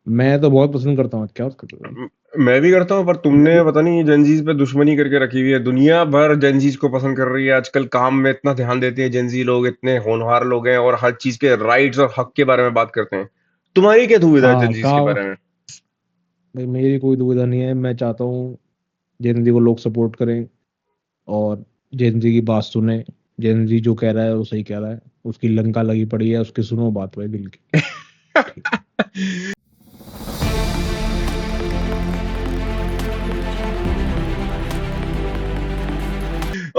मैं तो बहुत पसंद करता हूँ। क्या बात करते हो भाई? मैं भी करता हूँ, पर तुमने पता नहीं जेनजीज पे दुश्मनी करके रखी हुई है। दुनिया भर जेनजीज को पसंद कर रही है आजकल। काम में इतना ध्यान देते हैं जेनजी लोग, इतने होनहार लोग हैं और हर चीज के राइट्स और हक के बारे में बात करते हैं। तुम्हारी क्या दुविधा है हाँ जेनजीज के कहा बारे में? भाई, मेरी कोई दुविधा नहीं है। मैं चाहता हूँ जेनजी को लोग सपोर्ट करें और जेनजी की बात सुने। जेनजी जो कह रहा है वो सही कह रहा है। उसकी लंका लगी पड़ी है, उसकी सुनो बात भाई दिल की। ठीक।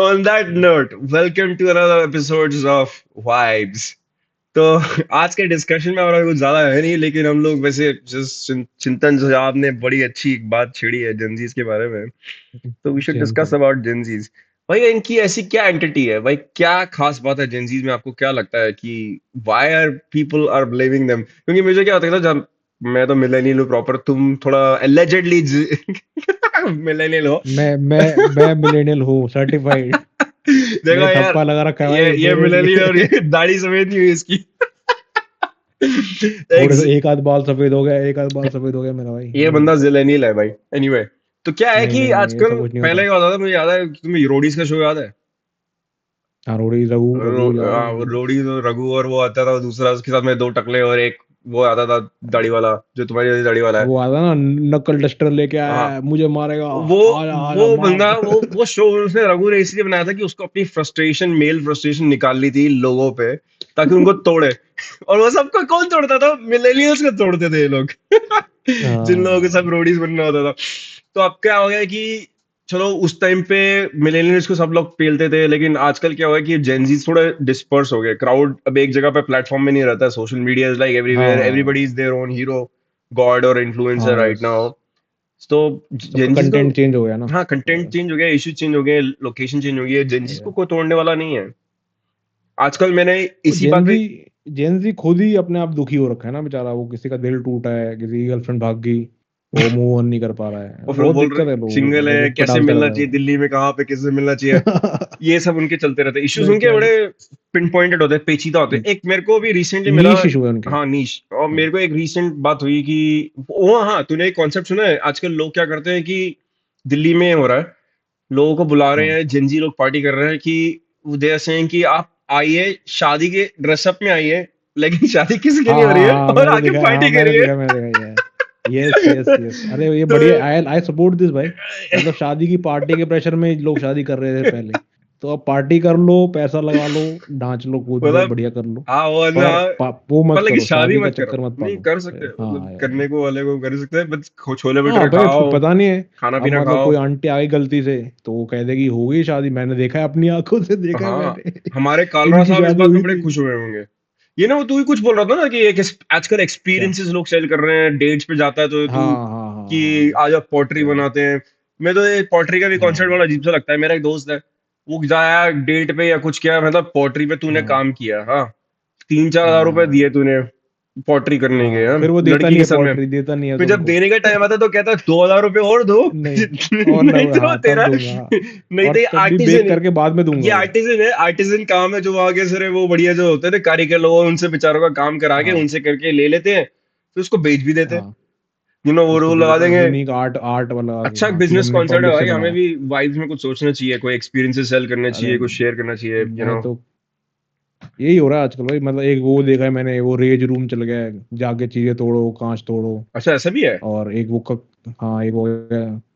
On that note, welcome to another episodes of Vibes. तो आज के डिस्कशन में हमारा कुछ ज्यादा है नहीं, लेकिन हम लोग वैसे जिस चिंतन जो आपने बड़ी अच्छी एक बात छेड़ी है जेनजीज के बारे में, तो वी शुड डिस्कस चिंतन। About Gen Zs. भाई इनकी ऐसी क्या एंटिटी है भाई, क्या खास बात है जेनजीज में? आपको क्या लगता है कि why are people are blaming them? क्योंकि मुझे क्या होता है ना, जब मैं तो मिलेनियल हूँ प्रॉपर, तुम थोड़ा एलिजेडली मिलेनियल हो। मैं मिलेनियल हूँ, सर्टिफाइड। देखो मेरे यार, ठप्पा लगा रखा है ये भाई ये मिलेनियल और डेफिनेटली। ये दाढ़ी समेत नहीं हुई इसकी। थोड़े Ex- से एक आध बाल सफेद हो गया, एक आध बाल सफेद हो गया मेरा भाई, ये यही बंदा है। जिलेनियल है भाई। एनीवे, तो क्या है नहीं कि नहीं नहीं, ऐसा आजकल कुछ नहीं पहले होता। क्या होता था, मुझे याद है, तुम्हें रोडीज का शो याद है? हाँ, रोड़ी रघु रघु याद है मुझे। रोडी तो रघु, और वो आता था दूसरा, उसके साथ में दो टकले और एक वो आता था दाढ़ी वाला, जो तुम्हारी जैसी दाढ़ी वाला है। वो आता ना, नकल डस्टर लेके आया हाँ, है, मुझे मारेगा। वो आजा आजा वो बंदा, मार। वो शो उसने रघु ने इसलिए बनाया था कि उसको अपनी फ्रस्ट्रेशन, मेल फ्रस्ट्रेशन निकालनी थी लोगों पे, ताकि उनको तोड़े। और वो सबको कौन तोड़ता था? मिलेनियल्स को तोड़ते थे ये लोग। जिन लोगों के सब हाँ रोडीज बनना होता था। तो अब क्या हो गया कि चलो उस टाइम पे मिलेनियल्स को सब लोग पेलते थे, लेकिन आजकल क्या हो गया कि जेनजीज थोड़े डिस्पर्स हो गए। क्राउड अब एक जगह पे प्लेटफॉर्म में नहीं रहता। Social media is like everywhere, everybody हाँ is their own hero, god और इन्फ्लुएंसर हाँ, राइट बस नाउ। तो सबका जेनजीज को, कंटेंट चेंज हो गया ना। हाँ, कंटेंट चेंज हो गया, इश्यू चेंज हो गए, लोकेशन चेंज हो गई है। जेनजीज को कोई तोड़ने वाला नहीं है आजकल। मैंने वो इसी बात जेनजी पे, जेनजी खुद ही अपने आप दुखी हो रखा है ना बेचारा। वो किसी का दिल टूटा है, किसी की गर्लफ्रेंड भाग गई, वो मूव ऑन नहीं कर पा रहा है। और फिर बहुत बोल दिक्कत रहे है लोगों को, सिंगल है, लोगों पर कैसे डालता मिलना रहता है चाहिए वो। दिल्ली में, कहाँ पे किसे मिलना चाहिए, ये सब उनके चलते रहते हैं। इश्यूज मैं उनके क्या, बड़े पिन पॉइंटेड होते हैं, पेचीदा होते हैं। एक मेरे को भी रिसेंटली मिला। नीश इशू है उनके। हाँ, नीश। और हाँ मेरे को एक रिसेंट बात हुई कि वो, हाँ, तूने एक कॉन्सेप्ट सुना है? आजकल लोग क्या करते हैं कि दिल्ली में हो रहा है, लोगों को बुला रहे हाँ हैं, जिंजी लोग पार्टी कर रहे हैं कि दे आर सेइंग कि आप आइए, शादी के ड्रेसअप में आइए, लेकिन शादी किसी की हाँ नहीं हो रही है, हाँ हाँ, और मैंने आके देखा है, हाँ पार्टी मैंने करिए। देखा, मैंने देखा ये। यस यस यस, अरे ये तो बढ़िया, आई आई सपोर्ट दिस भाई। मतलब शादी की पार्टी के प्रेशर में लोग शादी कर रहे थे पहले। तो अब पार्टी कर लो, पैसा लगा लो, नाच लो, कूद लो, मतलब, बढ़िया कर लो। हाँ, वो ना, पर वो पर मत लेकिन करो, शादी शादी का मत करो। चक्कर मत नहीं पालो। कर सकते, मतलब हाँ यार। करने को वाले को कर सकते हैं, बस छोले हाँ भटूरे भाई, खाओ, पता नहीं है। खाना अब पीना मतलब खाओ। कोई आंटी आ गई गलती से, तो वो कह देगी हो गई शादी, मैंने देखा है, अपनी आंखों से देखा है हाँ, मैंने। हमारे कालरा इनकी साहब इस शादी बात में हुई बड़े थी। खुश हुए होंगे। ये ना, वो तू ही कुछ बोल रहा था ना कि एक आजकल क्या? एक्सपीरियंसेस लोग शेयर कर रहे हैं, डेट्स पे जाता है तो हाँ तू हाँ हाँ कि हाँ। आज आप पॉटरी क्या? बनाते हैं। मैं तो ये पॉटरी का भी कॉन्सेप्ट हाँ बड़ा अजीब सा लगता है। मेरा एक दोस्त है, वो जाया डेट पे या कुछ किया, मतलब पॉटरी पे तूने हाँ काम किया, हाँ, 3-4 हज़ार रुपए हाँ दिए तूने पॉटरी करने के, हाँ, हाँ, फिर वो देता लड़की नहीं के है, सर में। पॉटरी देता नहीं है फिर जब तुमको। देने का टाइम आता है तो कहता है 2,000 रुपए और दो। नहीं, और नहीं नहीं, तो हाँ तब तेरा, दूंगा। नहीं और तो ये तब भी आर्टिजन बेक है। करके बाद में दूंगा ये वो। आर्टिजन है, आर्टिजन काम है, जो वहां के सर वो बढ़िया जो होते हैं ना कारीगर लोग, उनसे बेचारों का काम करा के हाँ उनसे करके ले लेते हैं, फिर उसको बेच भी देते हैं। हाँ, वो उसको रूल फिर लगा देंगे। यूनिक आर्ट आर्ट वाला आगे, अच्छा हाँ, कि बिजनेस हमने कॉन्सेप्ट है पब्लिक से भाई, हमें बनाया। भी वाइब्स में कुछ सोचना चाहिए, कोई एक्सपीरियंसेस सेल करना अरे चाहिए, कुछ शेयर करना चाहिए, मैं तो, यही हो रहा है आजकल भाई। मतलब एक वो देखा है मैंने, वो रेज रूम चल गया है, जाके चीजें तोड़ो, कांच तोड़ो। अच्छा, ऐसा भी है? और एक वो कप, हाँ एक वो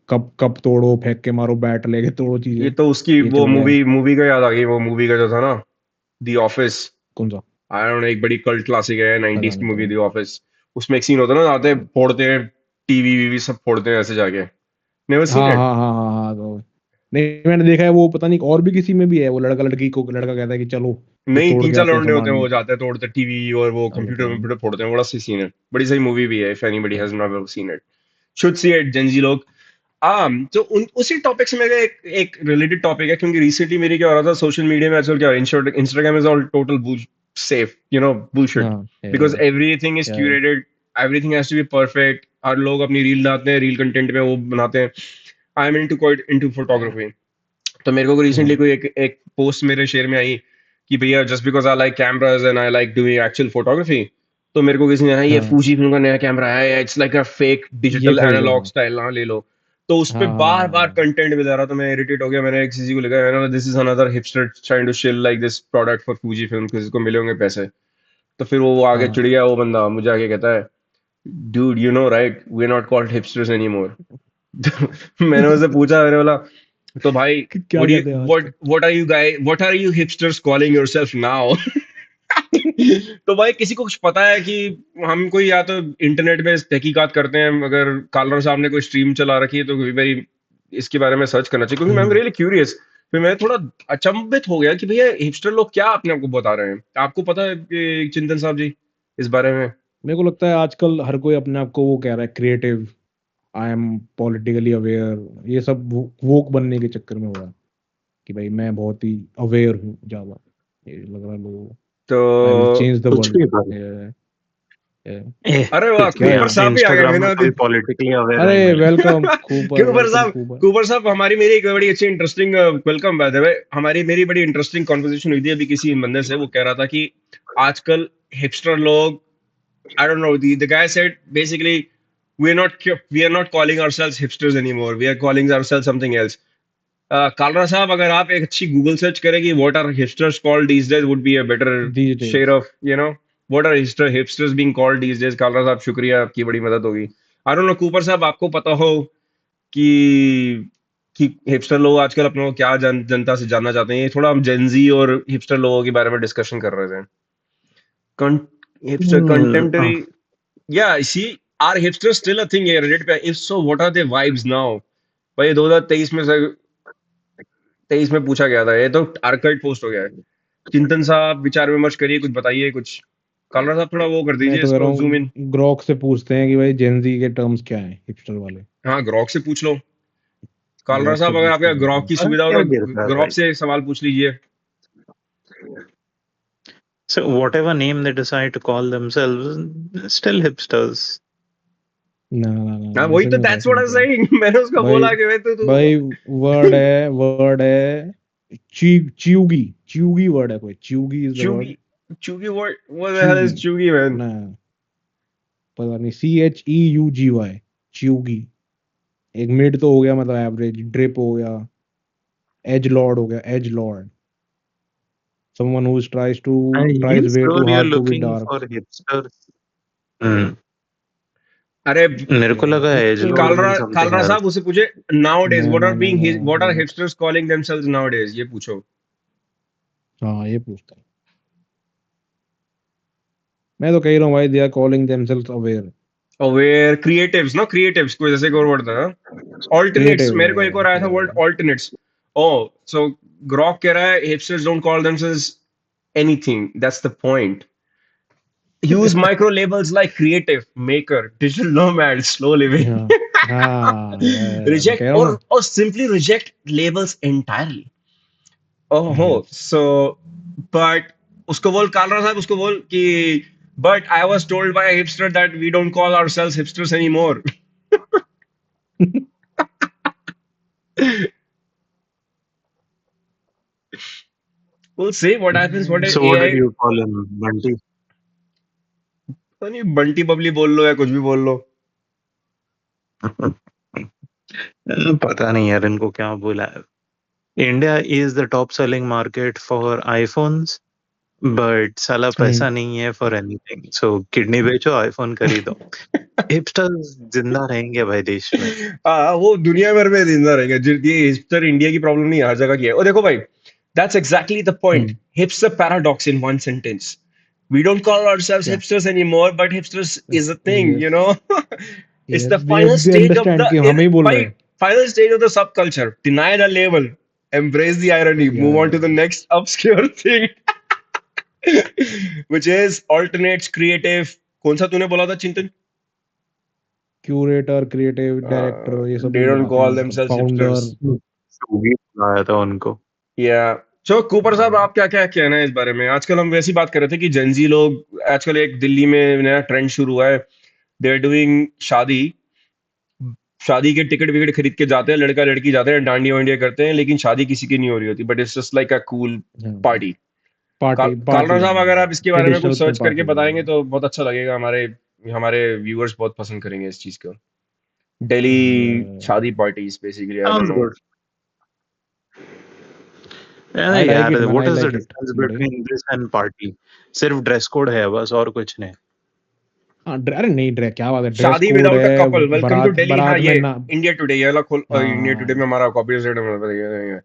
कप कप तोड़ो, फेंक के मारो, बैट लेके तोड़ो ये चीजें। तो उसकी ये वो चल गया है। मूवी मूवी का याद आ गई, वो मूवी का जो था ना, द ऑफिस। कौन सा? आई डोंट नो, एक बड़ी कल्ट क्लासिक है पता 90s की नहीं, मूवी पता द ऑफिस। उसमें एक सीन होता है ना, आते हैं, फोड़ते हैं टीवी वीवी सब फोड़ते हैं ऐसे जाके। नेवर सीन हाँ इट? हाँ हाँ हाँ हाँ, तो नहीं, मैंने देखा है वो, पता नहीं और भी किसी में भी है। वो लड़का लड़की को, लड़का कहता है कि चलो ये नहीं, तोड़ तीन के चार आते हैं लौंडे होते हैं, सामान। वो जाते हैं तोड़ते टीवी और वो अरे कंप्यूटर पता नहीं। कंप्यूटर फोड़ते हैं। बड़ा सही सीन है, बड़ी सही मूवी भी है। If anybody has not seen it, should see it, Gen Z लोग। तो उसी टॉपिक से मेरा एक एक रिलेटेड टॉपिक है, क्योंकि रिसेंटली मेरी क्या हो रहा था सोशल मीडिया में आजकल, क्या Instagram is all total safe, bullshit, हाँ बिकॉज एवरीथिंग इज या curated, everything has to be perfect. हर लोग अपनी रील बनाते हैं, रील कंटेंट पे वो बनाते हैं। I am into quite into photography. तो मेरे को रिसेंटली हाँ कोई एक पोस्ट मेरे शेयर में आई कि भैया, just because I like cameras and I like doing actual photography, तो मेरे को किसी ने ये हाँ फूजी फिल्म का नया कैमरा है, इट्स लाइक अ फेक ये डिजिटल खरीद लो एनालॉग हाँ स्टाइल, हाँ ले लो। तो उस पे हाँ बार बार हाँ कंटेंट मिल रहा, तो मैं इरिटेट हो गया। मैंने एक किसी को लिखा, this is another hipster trying to shill like this product for Fujifilm, किसी को मिले होंगे पैसे। तो फिर वो आगे हाँ चिढ़ गया, वो बंदा मुझे आगे कहता है, dude, you know, right? We're not called hipsters anymore. मैंने उससे पूछा, मैंने बोला, तो भाई, क्या कहते हैं आजकल what are you hipsters calling yourself now? तो भाई किसी को कुछ पता है कि हम कोई या तो इंटरनेट पे तहकीकात करते हैं, अगर कालर साहब ने कोई स्ट्रीम चला रखी है तो भाई इसके बारे में सर्च करना चाहिए, क्योंकि मैं हम्म रियली क्यूरियस। फिर मैं थोड़ा अचंभित हो गया कि भैया हिपस्टर लोग क्या अपने आप को बता रहे हैं। आपको पता है कि चिंतन साहब जी इस बारे में? मेरे को लगता है आजकल हर कोई अपने आप को वो कह रहा है creative, I am politically aware, ये सब वोक बनने के चक्कर में हो रहा है कि भाई मैं बहुत ही अवेयर हूँ ज्यादा, ये लग रहा है लोगों को। तो आई विल चेंज द कुछ भी भाई। वर्ल्ड। अरे वाह, क्या कूपर है? यहाँ पे साहब भी आ गए इंस्टाग्राम में बिना कोई पॉलिटिकली अवेयर अरे नहीं मिले। वेलकम कूपर, कूपर वेलकम साहब, कूपर। कूपर साहब हमारी मेरी एक बड़ी अच्छी interesting welcome by the way, हमारी मेरी बड़ी इंटरेस्टिंग कॉन्वर्सेशन हुई थी अभी किसी बंदे से। वो कह रहा था कि आजकल हिपस्टर लोग, I don't know, the guy said basically we are not calling ourselves hipsters anymore, we are calling ourselves something else. Kalra साहब, अगर आप एक अच्छी गूगल सर्च करें कि what are hipsters called these days, would be a better these share days of, what are hipsters being called these days. Kalra साहब शुक्रिया, आपकी बड़ी मदद होगी। आई डोंट नो कूपर साहब, आपको पता हो कि हिपस्टर लोग आजकल अपने को क्या जनता से जानना चाहते हैं? ये थोड़ा हम जेनजी और हिपस्टर लोगों के बारे में डिस्कशन कर रहे थे। हिपस्टर हाँ, कंटेम्पररी, या see, are hipster still a thing Reddit पे? If so, what are their vibes now? भाई 2023 में से 23 में पूछा गया था, ये तो आर्काइव पोस्ट हो गया है। चिंतन साहब विचार विमर्श करिए, कुछ बताइए कुछ। कालरा साहब थोड़ा वो कर मैं दीजिए तो कह रहा इसको जूम इन। हूँ ग्रॉक से पूछते हैं कि भाई जेनजी के टर्म्स क्या हैं हिपस्टर वाले। हाँ, ग्रॉक से पूछ लो। कालरा ग्रॉक से साहब, अगर पूछते आपके हैं ग्रॉक भाई। की और सुविधा हो क्या तो गिरता है ग्रॉक भाई। से सवाल पूछ लीजिए। So whatever name they decide to call themselves, still hipsters. ना ना ना हाँ, ना, वही ऐसे तो, नहीं होता, दैट्स ऐसे व्हाट नहीं आई होता सेइंग। मैंने उसको भाई। बोला कि भाई तो तू भाई वर्ड है च्यूगी, च्यूगी वर्ड है, कोई च्यूगी is the चुगी, word. चुगी, what the hell च्यूगी is चुगी man? ना, पता नहीं, CHEUGY, च्यूगी। एक मिड तो हो गया, मतलब एवरेज, ड्रिप हो गया, एज लॉर्ड हो गया, edge lord, someone who You tries way too sure you're hard to be looking dark। for hipsters? Hmm. अरे मेरे को लगा edge hipster, lord mean Kalra, something Kalra साहब एल्स। उससे पूछे, नाउ डेज ना व्हाट ना आर ना बीइंग, ना व्हाट आर ना, hipsters calling themselves now days, ये पूछो। हाँ ये पूछता है। मैं तो कह रहा हूँ भाई, they are calling themselves aware, aware creatives, no creatives, कोई जैसे एक और वर्ड था, ऑल्टरनेट्स। क्रिएटिव मेरे को एक और आया था वर्ड, है। ऑल्टरनेट्स। ओ, सो ग्रॉक कह रहा है hipsters don't call themselves anything, that's the point. Use micro labels like creative, maker, digital nomad, slow living. हाँ हाँ, मैं Reject कह रहा हूँ ना। or simply reject labels entirely. Oh, yes, so but उसको बोल, कालरा साहब उसको बोल कि but I was told by a hipster that we don't call ourselves hipsters anymore. We'll see what happens. What So what AI, did you call him, Bunty? पता नहीं, बंटी बबली बोल लो या कुछ भी बोल लो। पता नहीं यार इनको क्या बोला है। India is the top selling market for iPhones, but साला पैसा नहीं है फॉर एनीथिंग। सो किडनी बेचो, आईफोन खरीदो। हिपस्टर्स जिंदा रहेंगे भाई देश में। वो दुनिया भर में जिंदा रहेगा। ये हिपस्टर इंडिया की प्रॉब्लम नहीं है, हर जगह की है। और देखो भाई, that's exactly the point. Hipster paradox in one sentence. We don't call ourselves क्या, hipsters anymore, but hipsters is a thing, yes It's yes, the final they stage of understand the कि हमें ही बोल रहे हैं। final stage of the subculture. Deny the label, embrace the irony, या move on to the next obscure thing, which is alternates, creative. कौन सा तूने बोला था चिंतन? क्यूरेटर, क्रिएटिव डायरेक्टर, ये सब They नहीं don't बुलाते हैं call आजकल, themselves hipsters. फाउंडर। भी आया था उनको। या सो कूपर साहब, आप क्या क्या कहना है इस बारे में? आजकल हम वैसी बात कर रहे थे कि जेंजी लोग, आजकल एक दिल्ली में नया ट्रेंड शुरू हुआ है। दे आर डूइंग शादी, शादी के टिकट विकेट खरीद के जाते हैं, लड़का लड़की जाते हैं, डांडिया वांडिया करते हैं, लेकिन शादी किसी की नहीं हो रही होती, but it's just like a cool party. Party Kalra साहब अगर आप इसके बारे में कुछ ट्रेडिशनल सर्च करके पार्टी बताएंगे तो बहुत अच्छा लगेगा, हमारे हमारे व्यूअर्स बहुत पसंद करेंगे इस चीज को। दिल्ली शादी parties basically, I don't Sounds know. good. I अरे लाइक यार, it man, what I is the like it. Difference बढ़िया। Between this and party? सिर्फ ड्रेस कोड है बस, और कुछ नहीं। हाँ अरे नहीं ड्रेस, क्या बात है, ड्रेस शादी कोड विदाउट अ है, कपल, वेलकम टू बारात दिल्ली। हाँ बारात ये में ना। इंडिया टुडे, ये वाला खोल, इंडिया टुडे में हाँ हमारा कॉपीराइट है।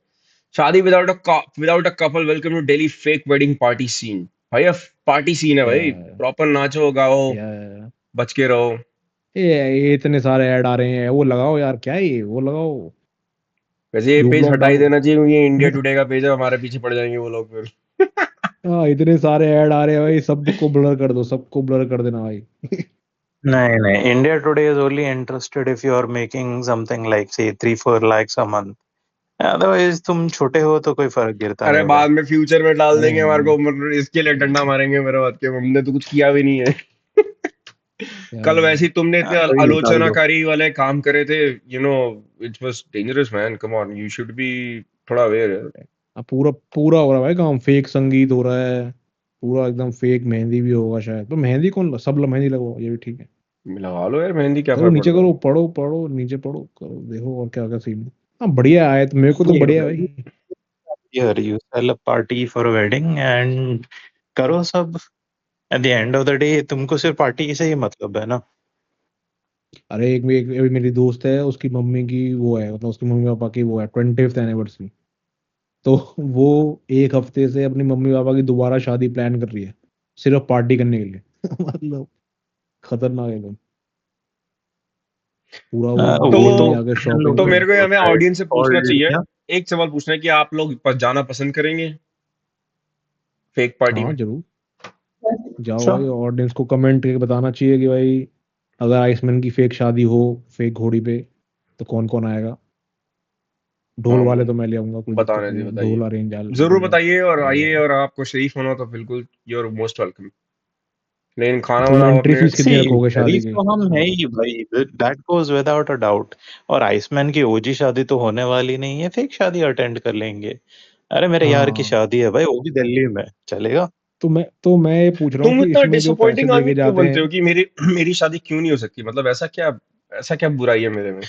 शादी without a couple, welcome to Delhi fake wedding party scene. भाई अब पार्टी सीन है भाई, या प्रॉपर नाचो गाओ, या बच के रहो। ये इतने सारे ऐड आ रहे हैं, वो लगाओ यार, क्या है ये, वो लगाओ, वैसे ये यू पेज ब्लॉक हटा ही डालो। देना चाहिए, ये इंडिया टुडे का पेज है, हमारे पीछे पड़ जाएंगे वो लोग फिर। हाँ इतने सारे ऐड आ रहे हैं भाई, सबको ब्लर कर दो, सबको ब्लर कर देना भाई। नहीं नहीं, India Today is only interested if you are making something like say 3-4 lakhs a month. Otherwise तुम छोटे हो तो कोई फर्क गिरता अरे नहीं भाई। बाद में फ्यूचर में डाल अरे देंगे हमारे को, मतलब इसके लिए डंडा मारेंगे मेरे बात के, हमने तो कुछ किया भी नहीं है। कल वैसे ही तुमने इतने कोई नहीं, डाल दो। आलोचनाकारी वाले काम करे थे, you know, it was dangerous man, come on, you should be थोड़ा अवेयर है। अब पूरा पूरा हो रहा है भाई काम, फेक संगीत हो रहा है, पूरा एकदम फेक मेहंदी भी होगा शायद, तो मेहंदी कौन, सब लोग मेहंदी लगाओ, ये भी ठीक है। लगा लो यार मेहंदी, क्या करो फर्क नीचे, पड़ता है। करो पढ़ो पढ़ो, नीचे पढ़ो करो, देखो और क्या क्या सीन है। हाँ बढ़िया आए तो, मेरे को तो ये बढ़िया है भाई, भाई। Here you sell a party for a wedding and करो सब। At the end of the day तुमको सिर्फ पार्टी से ही मतलब है ना। अरे एक मेरी दोस्त है, उसकी मम्मी की वो है, मतलब उसके मम्मी पापा की वो है 20th एनिवर्सरी, तो वो एक हफ्ते से अपनी मम्मी पापा की दोबारा शादी प्लान कर रही है, सिर्फ पार्टी करने के लिए। मतलब खतरनाक एकदम, पूरा वो तो वो तो दिल्ली आके शॉपिंग तो करो। मेरे को हमें होता है ऑडियंस से पूछना कॉल्ड चाहिए, क्या। एक सवाल पूछना है कि आप लोग जाना पसंद करेंगे फेक पार्टी हाँ में? जरूर, जाओ अच्छा। भाई, ऑडियंस को कमेंट करके बताना चाहिए कि भाई अगर आइसमैन की फेक शादी हो, फेक घोड़ी पे, तो कौन कौन आएगा। ढोल हाँ वाले तो मैं ले आऊंगा, कोई दिक्कत बताने नहीं दी, है, बताइए, ढोल अरेंज जरूर हो जाए। बताइए, और आइए, या, और आपको शरीफ होना तो बिल्कुल यू आर मोस्ट वेलकम। लेकिन खाना तुम वाना आप एंट्री अपने, फीस सी कितनी रखोगे शादी शरीफ की? तो हम है ही भाई, that goes without a doubt. और आइसमैन की ओजी शादी तो होने वाली नहीं है, फेक शादी अटेंड कर लेंगे। अरे मेरे यार की हाँ शादी है भाई, वो भी दिल्ली में, चलेगा। तो मैं ये पूछ रहा हूँ तुम कि इतना इसमें जो पैसे डिसअपॉइंटिंग लेके आदमी क्यों जाते बनते हैं। हो कि मेरी मेरी शादी क्यों नहीं हो सकती, मतलब ऐसा क्या बुराई है मेरे में?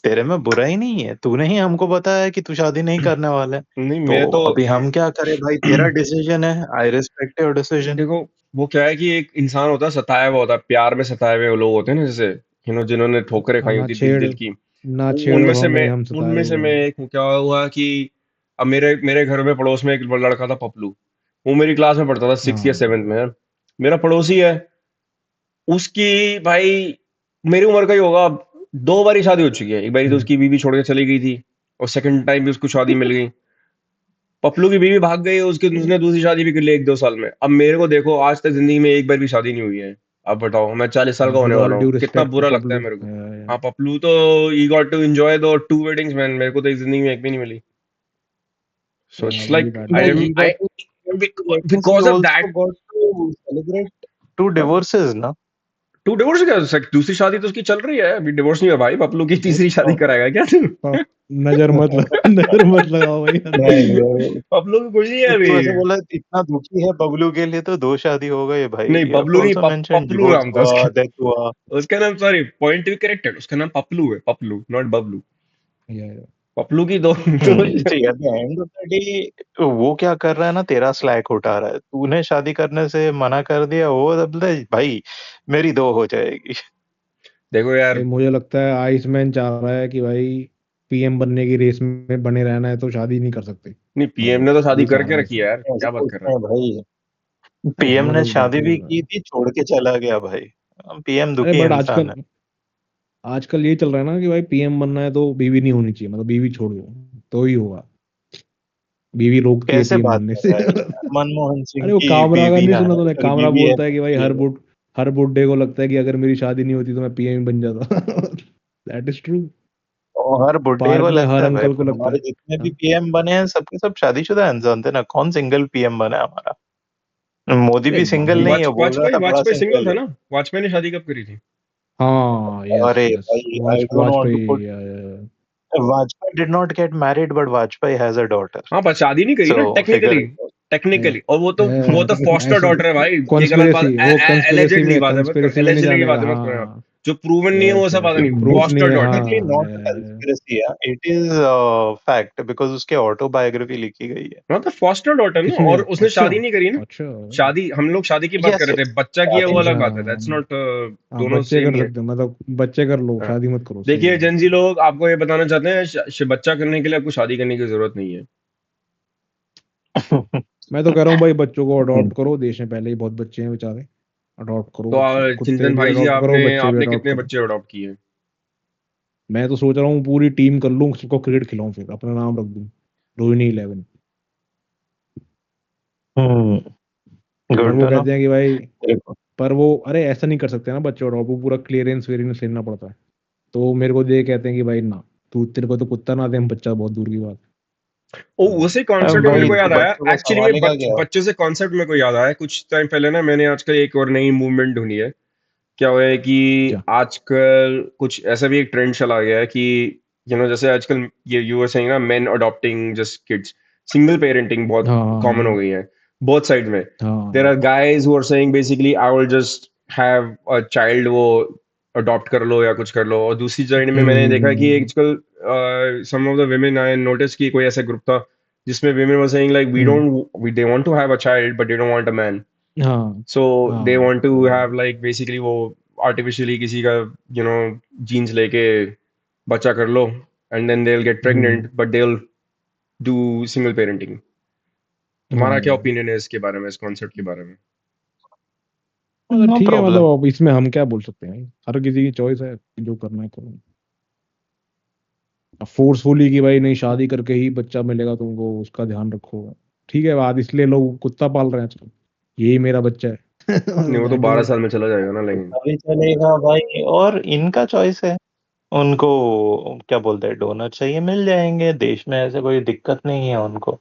तेरे में बुरा ही नहीं है, तूने ही हमको बताया कि तू शादी नहीं करने वाला है। नहीं तो मैं तो अभी हम क्या करें भाई, तेरा डिसीजन है, आई रिस्पेक्ट योर डिसीजन। देखो, वो क्या है कि एक इंसान होता है सताया हुआ होता है, प्यार में सताए हुए लोग होते हैं ना, जैसे जिन्होंने ठोकरें हाँ, खाई होती दिल दिल की। ना छेड़ो हमें, हम सताए उनमें से हुए मैं हैं। एक हूँ। क्या हुआ कि अब मेरे घर में पड़ोस में एक लड़का था पपलू, वो मेरी क्लास में पढ़ता था 6th या 7th हाँ में है, मेरा पड़ोसी है। उसकी भाई मेरी उम्र का ही होगा, अब 2 बार ही शादी हो चुकी है, एक बारी तो हम्म, उसकी बीवी छोड़ के चली गई थी, और सेकंड टाइम भी उसको शादी मिल गई। पपलू की बीवी भाग गई, उसने दूसरी शादी भी कर ली 1-2 साल में। अब मेरे को देखो, आज तक जिंदगी में एक बार भी शादी नहीं हुई है। अब बताओ, मैं 40 साल का विद होने वाला ऑल हूँ, ड्यू कितना रिस्पेक्ट टू बुरा लगता है पब्लू। मेरे को। हाँ पपलू तो he got to enjoy the 2 weddings man, मेरे को तो एक जिंदगी में एक भी नहीं मिली। So it's very like bad भाई man. he I got to he because of also that. got to celebrate 2 divorces ना। 2 डिवोर्स क्या, दूसरी शादी तो उसकी चल रही है, अभी डिवोर्स नहीं हुआ भाई, पपलू की तीसरी शादी कराएगा क्या तू? नजर मत लगा, नजर मत लगाओ भाई हर नहीं किसी पे। भाई, पपलू की कुछ नहीं है अभी। तू ऐसे बोला इतना दुखी है बबलू के लिए, तो 2 शादी हो गई भाई। नहीं You have बबलू नहीं, also mentioned पपलू divorce नाम था हुआ, उसका। death हुआ। उसका नाम, सॉरी पॉइंट भी करेक्ट है, उसका नाम पपलू है, पपलू नॉट बबलू। या, पपलू की दो See, at the end of the day, वो क्या कर रहा है ना, तेरा स्लैक उठा रहा है। तूने शादी करने से मना कर दिया, वो बोलता है, भाई मेरी 2 हो जाएगी। देखो यार, भाई मुझे लगता है आइसमैन चाह रहा है कि भाई पीएम बनने की रेस में बने रहना है, तो शादी नहीं कर सकते, नहीं पीएम मतलब ने तो शादी ये चाह रहा करके है रखी है आइसमैन। यार, ऐसा क्या बात कुछ कर रहा है? नहीं भाई, हाँ पीएम ने मतलब शादी भी बिल्कुल। की थी, छोड़ के चला गया भाई। पीएम अरे दुखी बट इंसान है। आजकल आजकल ये चल रहा है ना कि भाई पीएम बनना है तो बीवी नहीं होनी चाहिए, मतलब बीवी छोड़ दो तो ही होगा, बीवी रोकती है कैसे पीएम बात बनने कर से। रहा है यार, मनमोहन सिंह अरे वो की कामरा का बीवी नहीं ना सुना है, तूने, सॉरी कामरा बीवी है, बोलता है कि भाई बेटी है। हर बुड्ढे को लगता है कि अगर मेरी शादी नहीं होती तो मैं पीएम बन जाता। That is true. और हर बुड्ढे पार्क को में हर लगता है भाई, अंकल को पर लगता हमारे है। जितने भी हाँ, पीएम बने हैं सबके सब शादीशुदा इंसान थे ना। कौन सिंगल पीएम बना है हमारा? मोदी अरे भी सिंगल नहीं है, बोल रहा था बड़ा वाजपेयी सिंगल सिंगल था है। ना? वाजपेयी ने शादी कब करी थी? हाँ यस अरे यस, भाई, I don't want to put, Vajpayee Vajpayee did not get married, but Vajpayी has a daughter. हाँ पर शादी नहीं करी So ना figure technically. it out. Technically, और वो तो फॉस्टर ऐसे डॉटर है भाई, ये गलत कॉन्स्पिरेसी, वो बात, एलिजेडली बात है, कंस्पिरेसी में नहीं एलिजेडली की जाने का। बात मत करो, हाँ जो प्रूवन नहीं है वो यस सब बात यस, नहीं, प्रूफ नहीं फॉस्टर है। डॉटर। Technically हाँ not a conspiracy, yeah. It is fact because उसके ऑटोबायोग्राफी लिखी गई है। हाँ तो फॉस्टर डॉटर ना, किसने? और उसने अच्छा शादी नहीं करी ना, अच्छा। शादी, हम लोग शादी की बात Yes, कर रहे yes. थे, बच्चा की है वो शादी अलग अच्छा बात है, दैट्स नॉट, हाँ, दोनों बच्चे सेम कर ही है। सकते हैं, मतलब बच्चे कर लो, हाँ। शादी मत करो, सही देखिए है। जंजी लोग आपको ये बताना चाहते हैं, बच्चा करने के लिए आपको शादी करने की जरूरत नहीं है। मैं तो कह रहा हूँ भाई, बच्चों को अडॉप्ट करो, देश में पहले ही बहुत बच्चे हैं बेचारे, अडॉप्ट करो तो बच्चे, कुत्ते चिंतन भी भाई जी, अडॉप्ट करो, आपने बच्चे भी आपने अडॉप्ट कितने करो। बच्चे अडॉप्ट किए? मैं तो सोच रहा हूँ पूरी टीम कर लूँ, सबको क्रिकेट खिलाऊं, फिर अपना नाम रख दूँ रोहिणी 11। हम्म, पर गुड वो टू नो। कहते हैं कि भाई, पर वो अरे ऐसा नहीं कर सकते ना बच्चे अडॉप्ट, वो पूरा क्लियरेंस वेरियंस लेना पड़ता है। तो मेरे को ये कहते हैं कि भाई ना, तू तेरे को तो कुत्ता ना दे, हम बच्चा बहुत दूर की बात ओ, है। उसी कॉन्सेप्ट में मेरे भाई को तो याद आया, बच्चों को एक्चुअली में संभालेगा क्या? बच्चे से कॉन्सेप्ट मेरे को याद आया कुछ टाइम पहले ना, मैंने आजकल एक और नई मूवमेंट ढूंढी है। क्या हुआ है कि क्या? आजकल कुछ ऐसा भी एक ट्रेंड चला गया है कि जैसे आजकल ये यू वर सेइंग ना, men adopting just kids, single parenting बहुत हाँ कॉमन हो हाँ गई है बोथ साइड में। देयर हाँ। Are guys who are saying basically I will just have a child, वो अडॉप्ट कर लो या कुछ कर लो, और दूसरी साइड में मैंने देखा कि हम्म आजकल some of the women I notice कि कोई ऐसा ग्रुप था जिसमें women were saying like we hmm, don't we they want to have a child but they don't want a man, हाँ so they हाँ want to have like basically वो artificially किसी का जीन्स लेके बच्चा कर लो, and then they'll get hmm, pregnant but they'll do single parenting। तुम्हारा क्या हाँ। ओपिनियन है इसके बारे में, इस कॉन्सेप्ट के बारे में? मतलब नो ठीक है, मतलब प्रॉब्लम। अब इसमें हम क्या बोल सकते हैं, हर किसी की चॉइस है, जो करना है करो। अब फोर्सफुली कि भाई नहीं शादी करके ही बच्चा मिलेगा तुमको, उसका ध्यान रखो, ठीक है बात, इसलिए लोग कुत्ता पाल रहे हैं आजकल, यही मेरा बच्चा है। नहीं, वो तो दैट 12 इज साल में चला जाएगा ना, लेकिन अभी चलेगा भाई, और इनका चॉइस है। उनको क्या बोलते हैं, डोनर चाहिए मिल जाएंगे, देश में ऐसे कोई दिक्कत नहीं है उनको।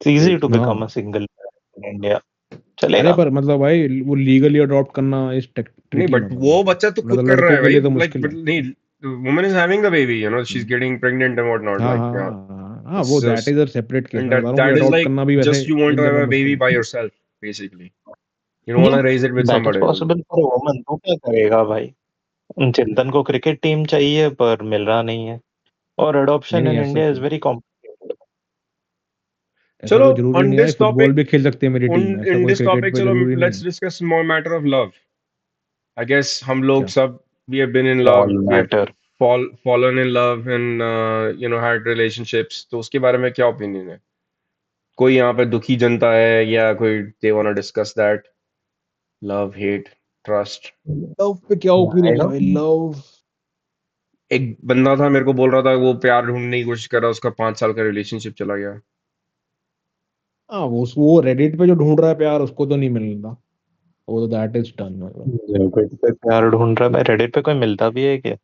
It's easy to become a हाँ। सिंगल इन इंडिया, अरे चलेगा। पर मतलब भाई वो लीगली अडॉप्ट करना इज नहीं, ट्रिकी, बट मतलब वो बच्चा तो खुद मतलब कर रहा लड़कों है के भाई, लिए तो लाइक मुश्किल बट है। नहीं, woman is having the baby, she's hmm. getting pregnant and what not, हाँ like हाँ yeah, हाँ हाँ, it's वो that just, is a separate case, and मैं बता that रहा हूँ कि that is अडॉप्ट like करना भी वैसे just you want to India have में a baby मुश्किल है। by yourself basically, you don't want या to raise it with that is somebody else। Possible for woman, तो क्या करेगा भाई? चिंतन को क्रिकेट टीम चाहिए पर मिल रहा नहीं है, और नहीं अडॉप्शन नहीं, इन ऐसा इंडिया इज कोई वेरी कॉम्प्लिकेटेड। ऐसा चलो, कोई जरूरी on नहीं है भाई, this फुटबॉल topic, भी खेल सकती है मेरी on टीम, ऐसा in कोई this क्रिकेट topic पे चलो जरूरी नहीं let's है। discuss more matter of love। I guess हम लोग क्या? सब, we have been in love, all we have matter. fallen in love and had relationships, तो उसके बारे में क्या ओपिनियन है? कोई यहाँ पे दुखी जनता है, या कोई they want to discuss that, love, hate, trust? Love पे क्या आई ओपिनियन है भाई, डोंट लव? एक बंदा था मेरे को बोल रहा था वो प्यार ढूंढने की कोशिश कर रहा, उसका 5 साल का रिलेशनशिप चला गया। हाँ वो रेडिट पे जो ढूंढ रहा है प्यार, उसको तो नहीं मिलता, वो तो दैट इज डन, मतलब। रेडिट पे प्यार ढूंढ रहा है भाई, रेडिट पे कोई मिलता भी है क्या?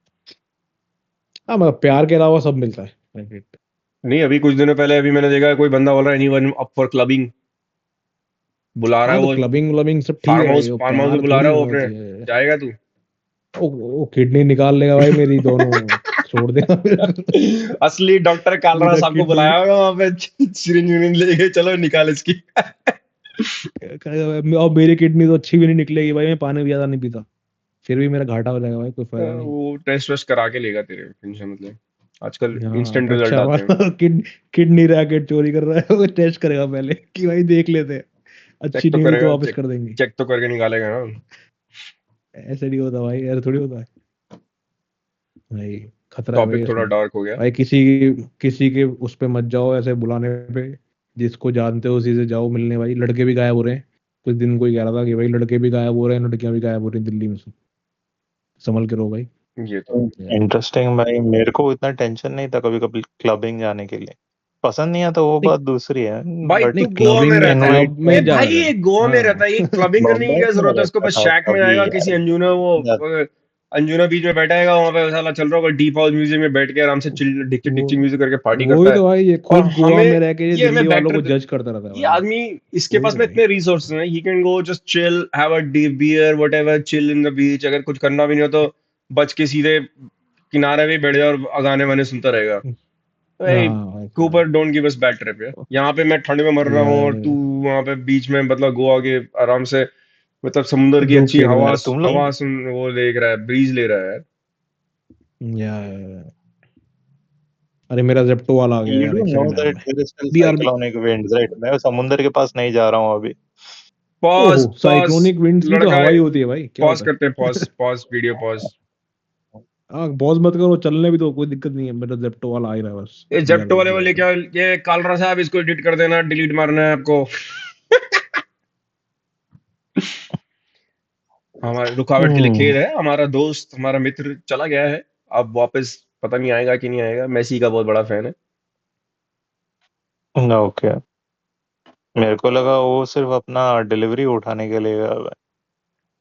हाँ मतलब प्यार के अलावा सब मिलता है रेडिट पे। नहीं, अभी कुछ दिनों पहले अभी मैंने देखा है, कोई बंदा बोल रहा है एनीवन अप फॉर क्लबिंग, बुला रहा हाँ है तो वो, क्लबिंग व्लबिंग सब ठीक फार्म है भाई, हाउस वो फार्म हाउस में प्यार बुला थोड़ी रहा है वो होना अपने, चाहिए। जाएगा तू? वो किडनी निकाल लेगा भाई मेरी दोनों, छोड़ देगा फिर। असली डॉक्टर कालरा सीधा साहब को किडनी, बुलाया होगा वहां पे, सिरिंज विरिंज लेके, चलो निकाल इसकी। और मेरी किडनी तो अच्छी भी नहीं निकलेगी भाई, मैं पानी भी ज्यादा नहीं पीता, फिर भी मेरा घाटा हो जाएगा भाई, कोई फायदा नहीं। वो टेस्ट वेस्ट करा के लेगा तेरे, टेंशन मतलब, आजकल हाँ इंस्टेंट रिजल्ट अच्छा, आते हैं। हमारा किडनी रैकेट चोरी कर रहा है, वो टेस्ट करेगा पहले कि भाई देख लेते हैं, चेक अच्छी तो नहीं हुई तो करेगा, वापस चेक कर देंगे। चेक तो करके निकालेगा ना। ऐसे नहीं होता भाई, ऐसे थोड़ी होता है भाई, खतरा है भाई टॉपिक थोड़ा इसमें। डार्क हो गया। भाई किसी के उस पे मत जाओ ऐसे बुलाने पे, जिसको जानते हो उसी से जाओ मिलने, भाई लड़के भी गायब हो रहे हैं, कुछ दिन कोई कह रहा था कि भाई लड़के भी गायब हो रहे हैं, लड़कियां भी गायब हो रही हैं दिल्ली में से, संभल के रहो भाई। ये तो इंटरेस्टिंग भाई, मेरे को इतना टेंशन नहीं था कभी कभी क्लबिंग जाने के लिए, पसंद नहीं आता वो नहीं बात दूसरी है, भाई, बट तू नहीं गोवा में क्लबिंग में, रहता है, इनवाइट क्लब ये में जा भाई ये गोवा में रहता हाँ। है, ये क्लबिंग करने की बॉम्बे क्या में जरूरत है? उसको रहता बस था शैक में तभी जाएगा किसी यार। अंजुना, वो अंजुना बीच में बैठेगा, वहां पे साला चल रहा होगा डीप हाउस म्यूजिक में बैठ के आराम से चिल डिक्चिक वो डिक्चिक म्यूजिक करके पार्टी वही करता है। तो भाई, ये और खुद गोवा हमें में रह के ये ये हमें दिल्ली वालों को बैटर, जज करता रहता है ये भाई। आदमी, इसके वही पास तो में भाई। इतने रिसोर्सेज हैं, he can go just chill, have a beer whatever, chill in the beach, अगर कुछ करना भी नहीं हो तो बच के सीधे किनारे पे बैठ जाए और गाने वाने सुनता रहेगा। Hey, हाँ Cooper, don't give us bad trip यार। यहाँ पे मैं ठंड में मर रहा हूँ और तू यार वहां पे बीच में मतलब गोवा के आराम से मतलब समुंदर की जोक अच्छी फेंक रहे हवा अरे तुम लोग हवा सुन वो देख रहा है, ब्रीज ले रहा है यार। हैं यार। अरे मेरा जेप्टो वाला आ गया you यार do एक know सेकंड यार। that मैं there is still BRB. cyclonic winds, right? मैं समुंदर के पास नहीं जा रहा हूँ अभी। पॉज ओहो पॉज साइक्लोनिक विंड्स भी तो लड़का, हवा ही होती है भाई, क्या पॉज होता करते हैं, है? Pause pause video pause. हाँ पॉज मत करो, चलने भी तो कोई दिक्कत नहीं है, मेरा जेप्टो वाला आ ही रहा है बस। ये जेप्टो बीआरबी वाले की को वजह लेके से। आओ, ये कालरा साहब इसको एडिट कर देना, डिलीट मारना है आपको। हमारे रुकावट के लिए हम्म। खेद है, हमारा दोस्त हमारा मित्र चला गया है, अब वापस पता नहीं आएगा कि नहीं आएगा। मेसी का बहुत बड़ा फैन है। ओके, मेरे को लगा वो सिर्फ अपना डिलीवरी उठाने के लिए गया हुआ है।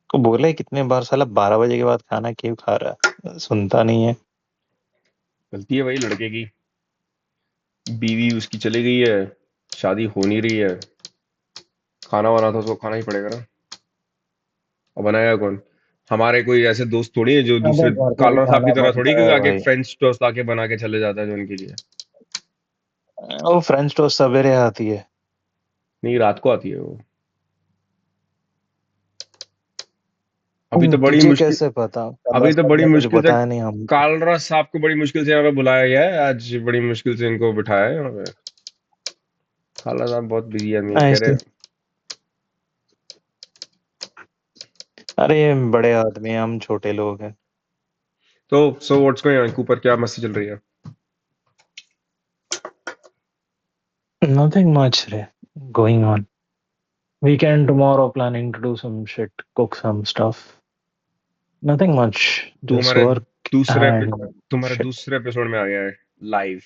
को बोले कितने बार, साला 12 बजे के बाद खाना क्यों खा रहा है, सुनता नहीं है। गलती है भाई लड़के की, बीवी उसकी चली गई है, शादी हो नहीं रही है, खाना वाना तो उसको खाना ही पड़ेगा ना। और बनाएगा कौन? हमारे कोई ऐसे दोस्त थोड़ी है जो अबे दूसरे घर पे भी कालरा साहब की खाना तरह थोड़ी बनता कि है आके भाई। फ्रेंच टोस्ट आके बना के चले जाता है जो उनके लिए। वो फ्रेंच टोस्ट सवेरे आती है। नहीं, रात को आती है वो। अभी तो बड़ी तुझे मुश्किल कैसे पता? अभी तो बड़ी कुछ मुश्किल से बताया नहीं हमको। कालरा साहब को बड़ी मुश्किल से यहाँ पे बुलाया गया है, आज बड़ी मुश्किल से इनको बिठाया है यहाँ पे। कालरा साहब बहुत बिजी आदमी है, कह ऐसे, रहे अरे ये बड़े आदमी हैं, हम छोटे लोग हैं। तो सो व्हाट्स गोइंग ऑन कूपर, क्या मस्ती चल रही है? Nothing much रे, going on. Weekend tomorrow, planning to do some shit, cook some stuff. Nothing much, तू just हमारे work दूसरे and तुम्हारे shit. दूसरे एपिसोड में आ गया है लाइव।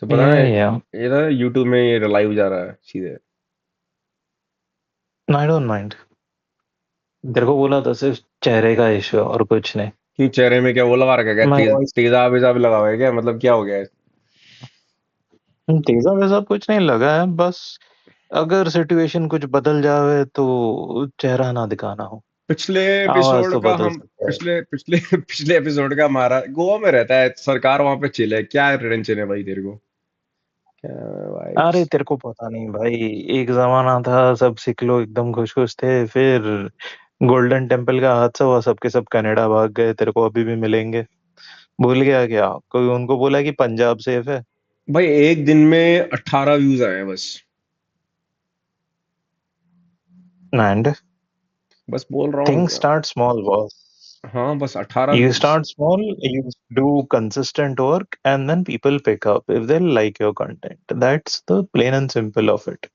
तो पता Yeah, है, yeah. ये ना यूट्यूब में ये लाइव जा रहा है सीधे। I don't mind. तेरे को बोला था सिर्फ चेहरे का इशू है और कुछ नहीं। क्यों, चेहरे में क्या वो लगा रखा है क्या? मैं वॉइस तेजाब वेजाब लगा हुआ है क्या? मतलब क्या हो गया है? तेजा वैसा कुछ नहीं लगा है, बस अगर सिचुएशन कुछ बदल जावे तो चेहरा ना दिखाना हो। पिछले आवाज एपिसोड तो का बदल हम सकता है। पिछले पिछले पिछले एपिसोड का हमारा गोवा में रहता है, सरकार वहां पे चिल है, क्या टेंशन है भाई तेरे को? क्या वाइब्स? अरे तेरे को पता नहीं भाई, एक जमाना था सब सिख लोग एकदम खुश खुश थे, फिर गोल्डन टेम्पल का हादसा हुआ, सबके सब कनाडा भाग गए, तेरे को अभी भी मिलेंगे। भूल गया क्या? कोई उनको बोला कि पंजाब सेफ है? भाई एक दिन में 18 व्यूज आए हैं बस। एंड बस बोल रहा हूँ थिंग्स स्टार्ट स्मॉल बॉस। हाँ बस 18 You views. start small, you do consistent work, and then people pick up if they like your content. That's the plain and simple of it.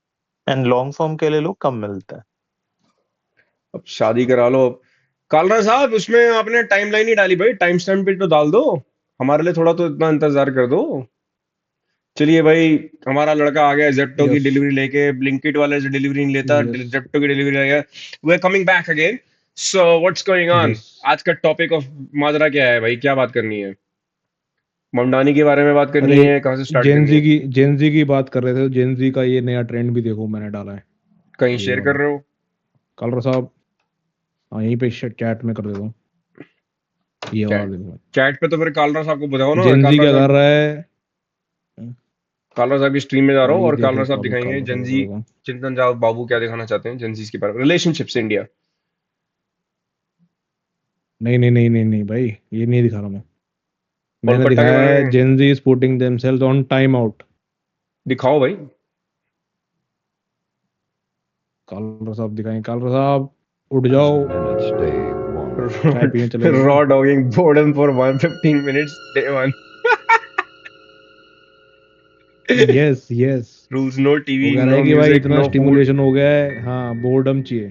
And long form के लिए लोग कम मिलते हैं। अब शादी करा लो। कालरा साहब उसमें आपने टाइमलाइन नहीं डाली भाई, टाइम स्टैम्प भी तो डाल दो, हमारे लिए थोड़ा तो इतना इंतजार कर दो। चलिए भाई, हमारा लड़का आ गया जेप्टो की यस डिलीवरी लेके, ब्लिंकिट वाले से डिलीवरी नहीं लेता, यस जेप्टो की डिलीवरी आ गया। We are coming back again. So what's going on? Yes. आज का टॉपिक ऑफ माजरा क्या है भाई, क्या बात करनी है? मंडानी के बारे में बात करनी अरे है, कहाँ से स्टार्ट करनी है? जेनजी की बात कर रहे थे, तो जेनजी का ये नया ट्रेंड भी देखो मैंने डाला है, कहीं ये शेयर कर वाला। रहे हो? कालरा साहब, हाँ यहीं पे चैट में कर देता हूँ, ये वाला चैट देखो। चैट पे तो फिर कालरा साहब को बताओ ना, जेनजी कालरा क्या कर साहब, रहा है? कालरा साहब की स्ट्रीम में जा रहा हूँ वही और देख कालरा लेता साहब हूँ अभी, दिखाएंगे कालरा साहब को जनजी। कर देता हूँ। चिंतन जाओ बाबू क्या दिखाना चाहते हैं जनजीज के बारे में, रिलेशनशिप्स इंडिया। नहीं नहीं नहीं नहीं नहीं भाई, ये नहीं दिखा रहा मैं। मैंने कोलकाता के दिखाया बारे है में Gen Z is putting themselves on time out. दिखाओ भाई। कालरा साहब दिखाएं, कालरा साहब उठ जाओ, चाय पीने चले जाओ। Raw dogging boredom for 115 minutes day 1। Yes yes. Rules, no वो टीवी, कह रहा नो है कि भाई म्यूजिक, इतना नो फूड। स्टिमुलेशन हो गया है, हाँ बोर्डम चाहिए।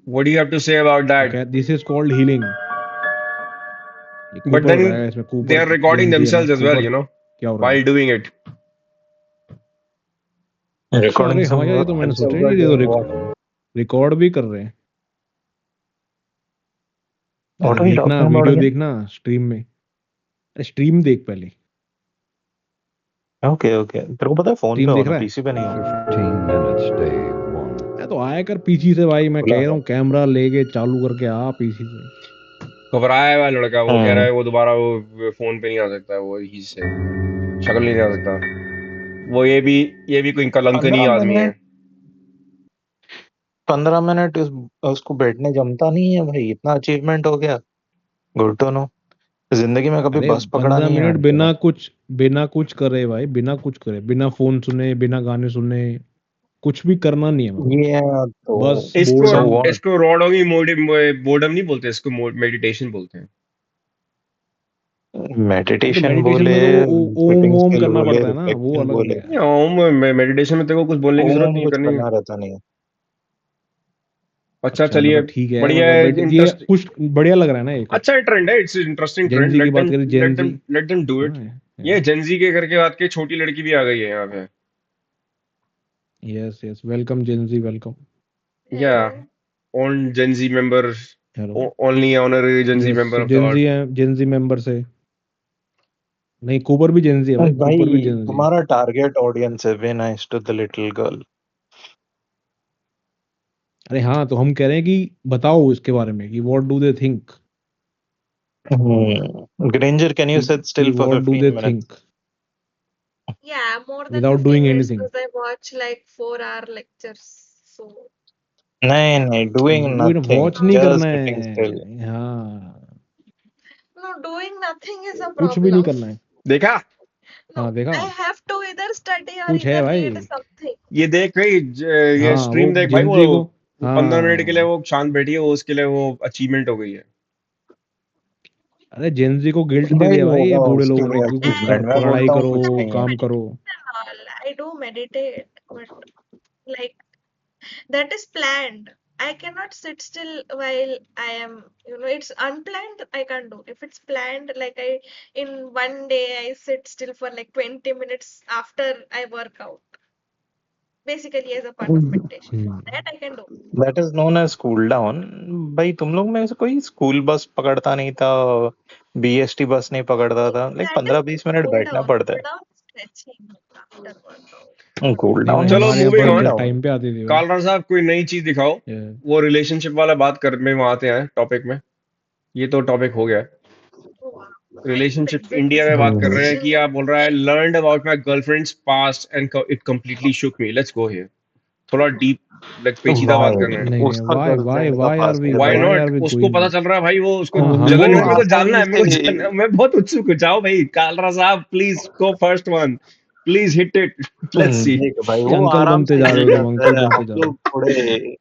What do you have to say about वो दैट? कह दिस इज कॉल्ड हीलिंग। ये बट कूपर देन रहेगा इसमें, they cooper are recording Gen Z है ना, themselves as well, cooper. You know, क्या हो रहा है? While doing it. अच्छा, Recording अरे some हमारे, ये तो मैंने सोचा ही themselves are नहीं, ये doing तो what? रिकॉर्ड भी कर रहे हैं। अरे What are you देखना talking about वीडियो, again? देखना स्ट्रीम में। अरे स्ट्रीम देख पहले। ओके ओके, तेरे को पता है फोन पे स्ट्रीम हो देख ना, रहा है? पीसी पे नहीं हो। 15 minutes, day 1. मैं तो आया कर पीसी से भाई, मैं खुला कह रहा है। हूँ कैमरा लेके चालू करके आ पीसी से। घबराया हुआ लड़का, वो कह रहा है वो दोबारा वो फोन पे नहीं आ सकता, वो ही से शक्ल नहीं आ सकता। वो ये भी कोई कलंकनी 15 आदमी है। मिनट 15 मिनट उसको बैठने जमता नहीं है भाई, इतना अचीवमेंट हो गया। Good to know. जिंदगी में कभी अरे बस पकड़ा 15 नहीं है मिनट आंटी ने। बिना कुछ करे भाई, बिना कुछ करे, बिना फोन सुने, बिना गाने सुने, कुछ भी करना नहीं है मतलब, ये तो बस इसको सो बोर्डम। व्हाट। इसको रॉडोगी बोर्डम नहीं बोलते, इसको मेडिटेशन बोलते हैं। अरे तो मेडिटेशन मेडिटेशन बोले, में तो वो ओम सिटिंग ओम स्टिल करना बोले, पड़ता है ना, वो रिफ्लेक्शन अलग बोले, है। मेडिटेशन में तेरे को कुछ बोलने की जरूरत ओम नहीं कुछ करनी है। करना रहता नहीं है। अच्छा अच्छा चलिए, मतलब ठीक है, बढ़िया मतलब है, बट ये इंटरेस्ट कुछ बढ़िया लग रहा है ना ये कुछ। अच्छा ट्रेंड है, इट्स इंटरेस्टिंग ट्रेंड, जेनजी की बात करें, Gen Z. Let them do it. हाँ, ये जेंजी के करके बात की, छोटी लड़की भी आ गई है यहाँ पे। Yes yes, welcome Gen Z, welcome. या Hello. On Gen Z member, hello. Only honorary Gen Z yes, member of the Gen Z earth. है, जेनजी मेंबर से नहीं, कूपर भी जेनजी है भाई, कूपर भी भाई जेनजी है। तुम्हारा टारगेट ऑडियंस है, be nice to the little girl. अरे हाँ, तो हम कह रहे हैं कि बताओ इसके बारे में कि what do they think, Granger, can you sit कि still for what do 15 they minutes? Think Yeah, more than without 15 doing minutes anything. because I watch like 4-hour lectures. So, नहीं नहीं, डूइंग नथिंग, वॉच नहीं करना just sitting still. है, हाँ, no, doing nothing is a कुछ भी नहीं problem. करना है। देखा, हाँ No, देखा, I have to either study or कुछ है either भाई। read something. ये देख भाई, ये हाँ वो स्ट्रीम देख भाई, जेनजी को, वो 15 मिनट के लिए हाँ, वो शांत बैठी है, वो उसके लिए वो अचीवमेंट हो गई है। अरे जेनजी को गिल्ट दे भाई दिया भाई होगा ये बूढ़े उसके लोगों ने लिए कि कुछ अचीवमेंट, मैं पढ़ाई बोलता हूँ करो, कुछ नहीं है। काम करो। And all, I do meditate, but like that is planned. I cannot sit still while I am, it's unplanned. I can't do. If it's planned, like in one day, I sit still for like 20 minutes after I work out. Basically, as a part of meditation. That I can do. That is known as cool down. भाई तुम लोग में से कोई school bus पकड़ता नहीं था, BST बस नहीं पकड़ता था, like That is 15-20 minute cool बैठना down. पड़ता Cool down stretching after workout. है। कूल नहीं भाई, डाउन चलो इज हमारे यहाँ मूविंग कूल ऑन। बस डाउन। टाइम पे आती थी भाई। कालरा साहब कोई नई चीज दिखाओ, ये, वो रिलेशनशिप वाला बात कर में वहां आते हैं टॉपिक में। ये तो टॉपिक हो गया। Oh, wow. I didn't relationship expect India this में बात कर रहे हैं conversation. कि आप बोल रहा है learned about my girlfriends past and it completely shook me. Let's go here, थोड़ा डीप, लाइक पेचीदा बात करना है। नहीं नहीं, उसका वाई वाई गर्लफ्रेंड का वाई आर पास वी है व्हाई भाई। वाई आर नॉट, वी उसको पता गोइंग। चल रहा है भाई, वो उसको हाँ वो जलन है, मेरे को जानना आसानी है, मेरे को से जानना, मैं बहुत उत्सुक हूँ। जाओ भाई कालरा साहब, please go first one, please hit it, let's see. देख भाई, ये वो अंकल आराम बनते से जा रहे हिल हो तुम, जाता अंकल है। बनते हम जा रहे लोग हो। थोड़े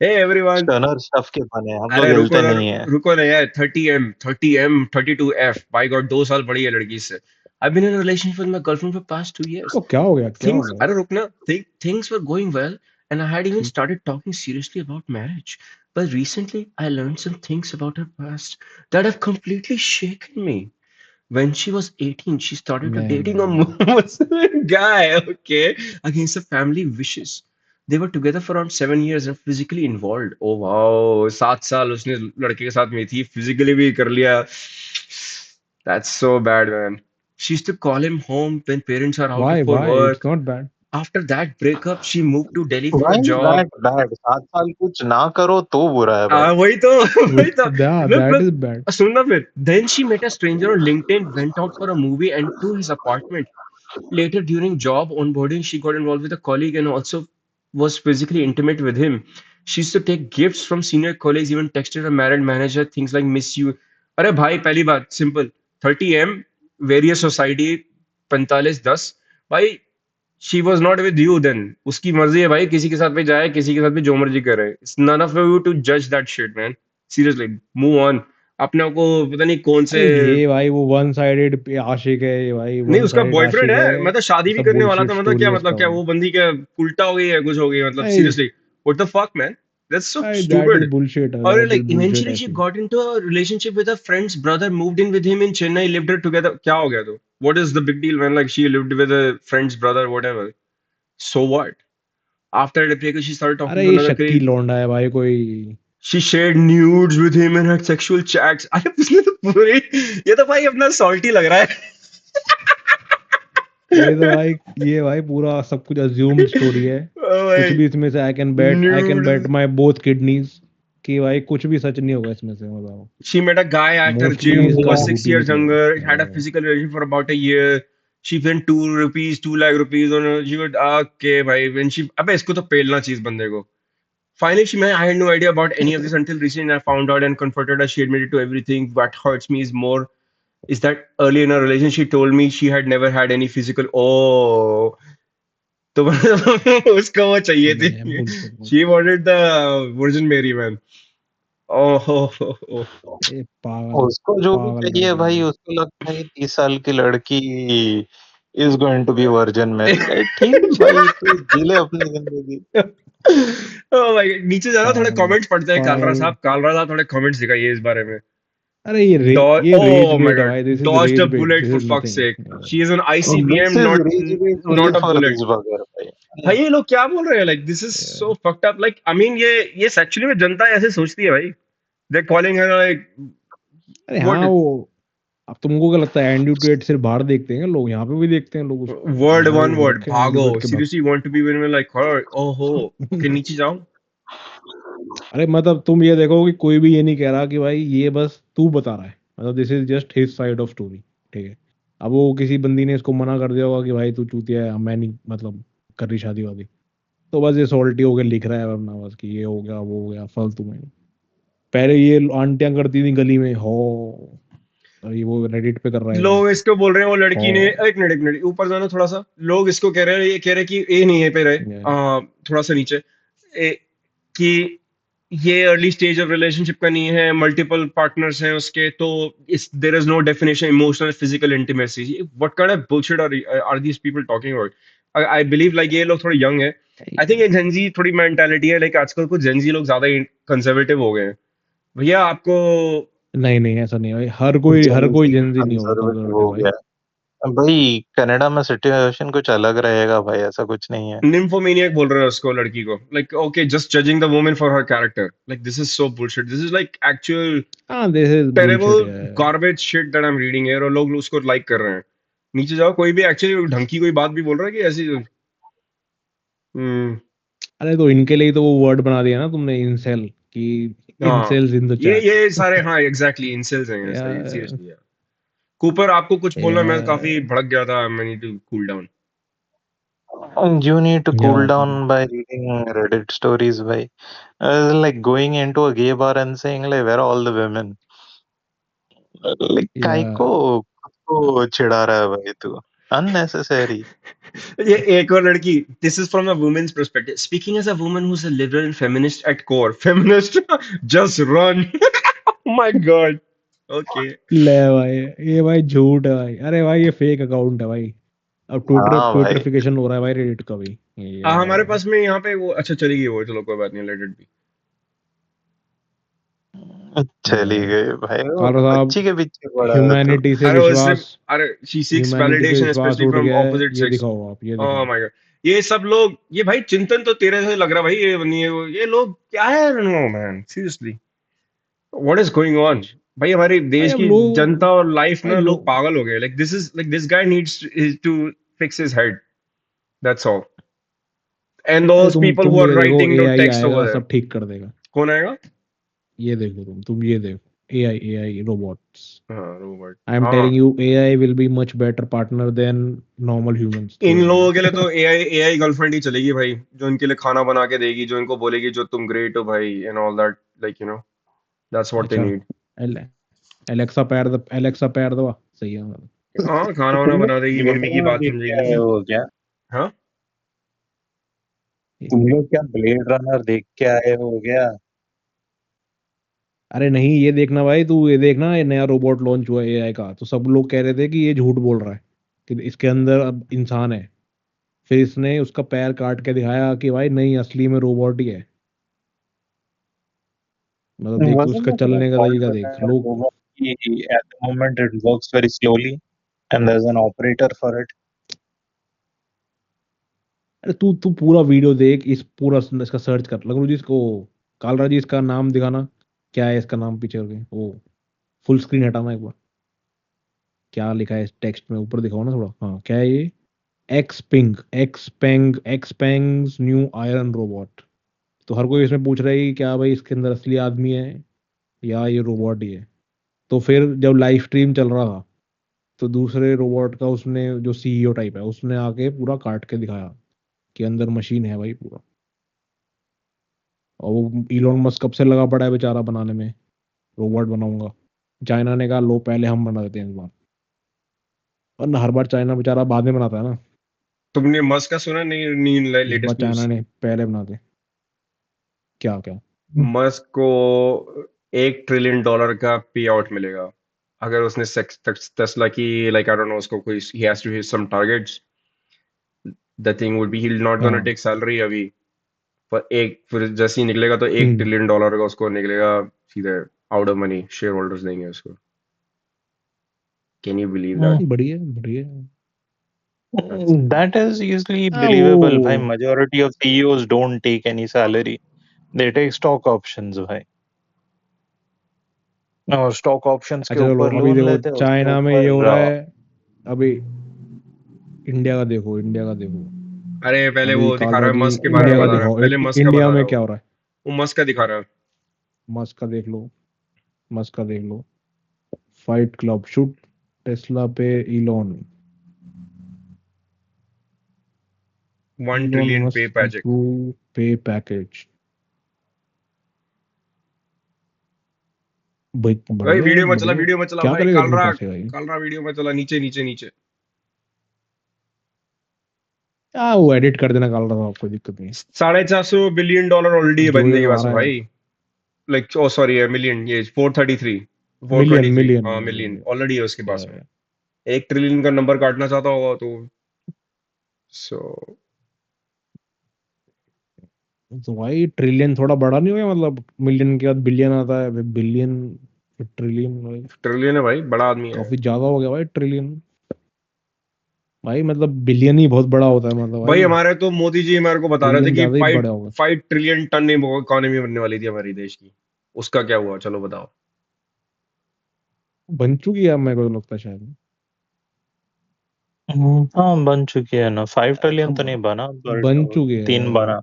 हे एवरीवन, स्टनर स्टफ के बने हैं, हम अरे लोग रुको हिलते ना, नहीं है। रुको ना यार। 30M, 30M, 32F, by God 2 साल बड़ी है लड़की से। I've been in a relationship with my girlfriend for past 2 years. तो क्या हो गया, क्या हो Things, गया? अरे रुकना, things were going well, and I had even started talking seriously about marriage. But recently, I learned some things about her past that have completely shaken me. When she was 18, she started to नहीं dating a नहीं, Muslim guy, okay, against her family wishes. They were together for around 7 years and physically involved. Oh wow, 7 साल उसने लड़के के साथ में थी, physically भी कर लिया। That's so bad, man. She used to call him home when parents are out for why it's work. Not bad. After that breakup, she moved to Delhi for a भाई job. बैड बैड, 7 साल कुछ ना करो तो बुरा है भाई। वही तो वही तो। That Look, is bad. सुनना फिर। Then she met a stranger on LinkedIn, went out for a movie and to his apartment. Later, during job onboarding, she got involved with a colleague and also was physically intimate with him. She used to take gifts from senior colleagues, even texted her married manager things like "miss you." अरे भाई पहली बात simple, 30M, various society, 4510, भाई she was not with you then. उसकी मर्जी है भाई, किसी के साथ भी जाए, किसी के साथ भी जो मर्जी करे। It's none of you to जज that shit man, seriously. Move on. अपने आप को पता नहीं कौन से, अरे ये भाई वो वन साइडेड आशिक है, ये भाई नहीं वन उसका साइडेड बॉयफ्रेंड आशिक है, है, मतलब शादी ये भी सब करने वाला बुलशिट था, स्टोरी है मतलब इसका क्या भाई। वो बंदी क्या उल्टा हो गई है, कुछ हो गई, मतलब I seriously what the fuck man, that's so I that is stupid. Bullshit, और that is like bullshit eventually she actually. Got into a relationship with a friend's brother, moved in with him in Chennai, lived together. क्या हो गया तो, what is the big deal man, like she lived with a friend's brother whatever, so what. After the breakup she started talking अरे to ये another शक्ति colleague. लौंडा है भाई कोई। She shared nudes with him and had sexual chats. अरे उसने तो पूरी, ये तो भाई अपना सॉल्टी लग रहा है। ये भाई पूरा सब कुछ अज्यूम्ड स्टोरी है, ओ कुछ भाई, भी इसमें से I can bet nudes, my both kidneys कि भाई कुछ भी सच नहीं होगा इसमें से, बताओ। She met a guy at her mostly gym who इसका was झूठ 6 ही years निकलेगा। younger, had a physical relationship for about a year. She spent 2 lakh rupees on her. She would, okay, भाई, when she, अबे इसको तो पेलना चाहिए इस बंदे को. Finally, I had no idea about any of this until recently. I found out and confronted her. She admitted to everything. What hurts me is that early in her relationship, she told me she had never had any physical. Oh, तो उसको वो चाहिए थी. Bullshit. She wanted the Virgin Mary, man. Oh, oh, oh. ये पागल उसको जो भी पागल चाहिए लड़की है भाई, भाई। उसको लगता है कि 30 साल की लड़की is going to be virgin Mary. ठीक है भाई, तू जी ले अपनी जिंदगी। Oh my God. नीचे जा रहा थोड़े पागल कमेंट्स पढ़ते हैं कालरा पागल। साहब. कालरा साहब थोड़े कमेंट्स दिखाइए इस बारे में. अरे ये रेज Oh my बेट है God. भाई, this is Dodged a rage bait, bullet this for is fuck's nothing. sake. She is an this ICBM, is not reach only not a for bullet. This bugger भाई। भाई ये लोग क्या बोल रहे हैं? Like this is so fucked up. Like I mean ये actually में जनता ऐसे सोचती है भाई. They're calling her like अरे what हाँ, वो अब तुमको क्या लगता है एंड्रयू टेट सिर्फ बाहर देखते हैं लोग? यहाँ पे भी देखते हैं लोग उसको। word वो one हो word रखे हैं एंड्रयू भागो. टेट के भक्त। Seriously, you want to be women like her? Oh ho. Okay, नीचे जाओ. अरे मतलब तुम ये देखो कि कोई भी ये नहीं कह रहा कि भाई ये बस तू बता रहा है, मतलब this is just his side of story, ठीक है। अब वो किसी बंदी ने इसको मना कर दिया होगा कि भाई तू चूतिया है, मैं नहीं मतलब कर रही शादी वादी, तो बस ये सॉल्टी होकर लिख रहा है वरना बस कि ये हो गया वो हो गया फालतू में। पहले ये आंटियां करती थी गली में हो, और ये वो रेडिट पे कर रहा है ये लोग इसको बोल रहे हैं वो लड़की ने. हो। एक मिनट ऊपर जाना थोड़ा सा. लोग इसको कह रहे हैं, ये कह रहे हैं कि ये नहीं है पे रहे. Yeah. थोड़ा सा नीचे. कि ये अर्ली स्टेज ऑफ रिलेशनशिप का नहीं है, मल्टीपल पार्टनर्स हैं उसके, तो इस there is no definition emotional physical intimacy. What kind of bullshit are these people talking about? I believe like ये लोग थोड़े यंग है. आई थिंक ये जेंजी थोड़ी मेंटालिटी है. लाइक आजकल कुछ जेंजी लोग ज्यादा कंजर्वेटिव हो गए हैं. भैया आपको नहीं ऐसा नहीं है भाई, हर कोई जेंजी नहीं होगा कंजर्वेटिव कंजर्वेटिव हो भाई। गया भाई। कनाडा में सिचुएशन कुछ अलग रहेगा भाई, ऐसा कुछ नहीं है। nymphomaniac बोल रहे हैं उसको, लड़की को. Like okay, just judging the woman for her character. Like this is so bullshit. This is like actual हाँ दिस इज terrible बुलशिट है। garbage shit that I'm reading here. और लोग उसको लाइक कर रहे हैं. नीचे जाओ. कोई भी एक्चुअली ढंग की कोई बात भी बोल रहा है कि ऐसी. अरे तो इनके लिए तो वो वर्ड बना दिया ना तुमने, इंसेल, कि हाँ इंसेल्स इन द चैट। ये सारे हाँ एग्जैक्टली इंसेल्स हैं. सही यार सीरियसली यार. कूपर आपको कुछ बोलना? मैं काफी यार भड़क गया था. I need to cool down. You need to cool यार down by reading Reddit stories भाई. Like going into a gay bar and saying like where are all the women? Like काय यार को चिढ़ा रहा है भाई तू? Unnecessary. ये एक और लड़की. This is from a women's perspective. Speaking as a woman who is a liberal and feminist at core. Feminist just run. My god. Okay. ले भाई, ये भाई झूठ है भाई। अरे भाई ये फेक अकाउंट है भाई। अब हाँ भाई, ट्विटरिफिकेशन हो रहा है भाई रेडिट का भी। हमारे पास में यहाँ पे वो अच्छा चली गई वो. चलो कोई बात नहीं. Let it be. चली गई भाई, वो कालरा साहब, बच्ची के पीछे पड़ा है तो। ह्यूमैनिटी से अरे उससे विश्वास अरे she seeks ह्यूमैनिटी से validation विश्वास especially उठ from गया है। opposite ये sex. दिखाओ आप, ये Oh दिखाओ। my god. ये सब लोग, ये भाई चिंतन तो तेरे से लग रहा भाई. ये नहीं है ये लोग क्या है? No man seriously what is going on? भाई हमारे भाई देश अब की लोग जनता और लाइफ भाई ना लोग लोग पागल हो गए. Like this guy needs to fix his head. That's all. And अरे दोस पीपल हु तुम आर ये देखो, राइटिंग द एआई टेक्स्ट आएगा ओवर देयर. सब ठीक कर देगा। कौन आएगा? ये देखो तुम ये देखो, एआई रोबोट्स। हाँ रोबोट. आई एम हाँ telling you, AI will be much better partner than normal humans. इन लोगों के लिए तो एआई गर्लफ्रेंड ही चलेगी भाई, जो इनके लिए खाना बना के देगी, जो इनको बोलेगी जो तुम ग्रेट हो भाई and all that. Like you know that's what they अच्छा, नीड. एलेक्सा पैर दबा, सही है। हाँ खाना वाना बना देगी, मम्मी की बात देख के आए समझेगी. हो क्या? हाँ तुम लोग क्या ब्लेड रनर देख के आए हो क्या? अरे नहीं, ये देखना भाई, तू ये देखना, ये नया रोबोट लॉन्च हुआ है एआई का, तो सब लोग कह रहे थे कि ये झूठ बोल रहा है कि इसके अंदर अब इंसान है। फिर इसने उसका पैर काट के दिखाया कि भाई नहीं, असली में रोबोट ही है। मतलब देख तू Wasn't उसका it like चलने का तरीका देख alternate लोग। robot कि at the moment it works very slowly and there's an operator for it? अरे तू तू पूरा वीडियो देख, इस पूरा इसका सर्च कर, लगू जी इसको, कालरा जी इसका नाम दिखाना, क्या है इसका नाम पीछे करके, वो फुल स्क्रीन हटाना एक बार, क्या लिखा है इस टेक्स्ट में, ऊपर दिखाओ ना थोड़ा। हाँ क्या है ये? एक्सपेंग्स न्यू आयरन रोबोट। तो हर कोई इसमें पूछ रहा है कि क्या भाई इसके अंदर असली आदमी है या ये रोबोट ही है। तो फिर जब लाइव स्ट्रीम चल रहा था तो दूसरे रोबोट का उसने जो सीईओ टाइप है उसने आके पूरा काट के दिखाया कि अंदर मशीन है भाई पूरा। और वो इलोन मस्क कब से लगा पड़ा है बेचारा बनाने में, रोबोट बनाऊंगा। चाइना ने कहा लो पहले हम बना देते हैं इस बार, वरना हर बार चाइना बेचारा बाद में बनाता है ना। तुमने मस्क का सुना? नहीं, नहीं इस बार लेटेस्ट चाइना न्यूज़। ने पहले बनाते। क्या क्या? मस्क को $1 ट्रिलियन का पे आउट मिलेगा अगर उसने टेस्ला की, लाइक आई डोंट नो, उसको कोई he has to hit some targets. The thing would be he not gonna हाँ। टेक सैलरी अभी, पर फिर जैसे ही निकलेगा तो एक हम्म। ट्रिलियन डॉलर का उसको निकलेगा सीधे out of money, share holders देंगे उसको। Can you believe that? बढ़िया बढ़िया। That is easily हाँ believable भाई. वो Majority of CEOs don't take any salary. They take stock options भाई. और स्टॉक ऑप्शंस के अच्छा चलो ऊपर अभी लोन देखो लेते हैं, उसके चाइना में ये हो ऊपर रहा है। अभी इंडिया का देखो, इंडिया का देखो। अरे पहले अभी वो दिखा रहा है, ऑलरेडी मस्क के बारे में इंडिया का बता रहा है, दिखाओ, पहले मस्क का इंडिया बता में रहा क्या हूँ। हो रहा है। वो मस्क का दिखा रहा है। मस्क का देख लो, मस्क का देख लो। फाइट क्लब शूट टेस्ला पे इलॉन, 1 ट्रिलियन पे मस्क पैचेक। अप्रूव पे पैकेज। भाई भाई बढ़िया है, वीडियो में चला, बढ़िया है। वीडियो में चला क्या भाई, करेगा काल इतने रहा, पैसे भाई? काल रहा वीडियो में चला, नीचे नीचे नीचे। वो एडिट कर देना काल रहा था, कोई दिक्कत नहीं है। $450 बिलियन ऑलरेडी है जो बंदे ये के आ पास में रहा है भाई। लाइक ओ सॉरी है मिलियन, ये 433, मिलियन 423, मिलियन हाँ मिलियन मिलियन में। ऑलरेडी है उसके पास में। या- 1 ट्रिलियन का नंबर काटना चाहता होगा तो सो तो भाई ट्रिलियन थोड़ा बड़ा नहीं हो गया? मतलब मिलियन के बाद बिलियन आता है, बिलियन, ट्रिलियन भाई ट्रिलियन है भाई, बड़ा आदमी है काफी ज्यादा हो गया भाई ट्रिलियन। भाई मतलब बिलियन ही बहुत बड़ा होता है मतलब भाई। भाई। हमारे तो मोदी जी हमारे को बता रहे थे ट्रिलियन कि ज्यादा ही फाइव बड़ा होगा। 5 ट्रिलियन टन इकोनॉमी बनने वाली थी हमारी देश की। उसका क्या हुआ, चलो बताओ। बन चुकी है अब, मेरे को तो लगता है शायद। हाँ बन चुकी है ना. 5 ट्रिलियन तो अब नहीं बना, बट बन चुकी है 3 बना.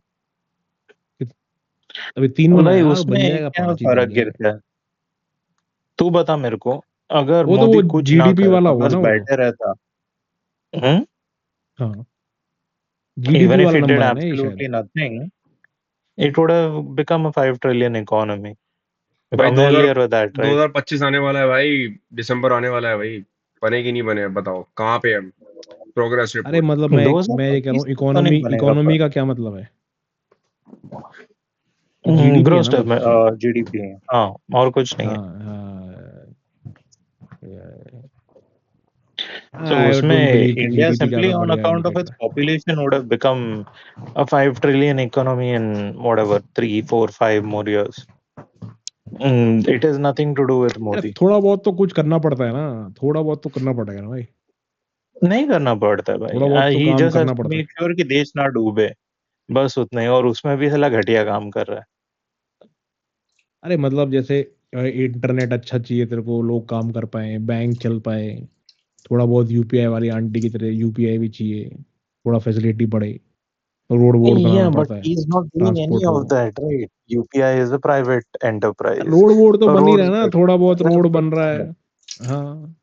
अभी 3 बना है भाई यार, बन उसमें जाएगा क्या 5 ही, बन फर्क जाएगा। गिरता है? तू बता मेरे को. अगर वो तो वो मोदी कुछ ना जीडीपी वाला करता, होगा बस ना वो तो। बैठे रहता. हम्म. हाँ जीडीपी Even if वाला he did नंबर है ना ये शायद। absolutely nothing, it would have become a 5 trillion economy. भाई Familiar with that, right? 2025 आने वाला है भाई, दिसंबर आने वाला है भाई। बने कि नहीं बने बताओ, कहाँ पे हम? प्रोग्रेस अरे रिपोर्ट। मतलब मैं ये कह रहा 2025 हूँ तक तो इकोनॉमी, नहीं बनेगा इकोनॉमी पर. का क्या मतलब है? जीडीपी है ग्रोस ना बस। जीडीपी है, हाँ, और कुछ नहीं है. हाँ हाँ। So आई डोंट उसमें बिलीव कि India जीडीपी simply ज्यादा on बढ़िया account of its निकलेगा। population would have become a 5 trillion economy in whatever 3, 4, 5 more years. It has nothing to do with अरे Modi. थोड़ा बहुत तो कुछ करना पड़ता है ना, थोड़ा बहुत तो करना पड़ेगा ना भाई। नहीं करना पड़ता है भाई. थोड़ा बहुत तो He काम just has करना to पड़ता है। make sure कि देश ना डूबे, बस उतना ही. और उसमें भी साला घटिया काम कर रहा है. अरे मतलब जैसे इंटरनेट अच्छा चाहिए तेरे को, लोग काम कर पाए, बैंक चल पाए, थोड़ा बहुत यूपीआई वाली आंटी की तरह यूपीआई भी चाहिए, थोड़ा फैसिलिटी बढ़े, रोड वोड Yeah, बनाना but पड़ता है, he's not doing any transport हो। of that, right? UPI is a private enterprise. Road वोड तो बन ही रहा रोड है ना, थोड़ा बहुत रोड बन रहा है। हाँ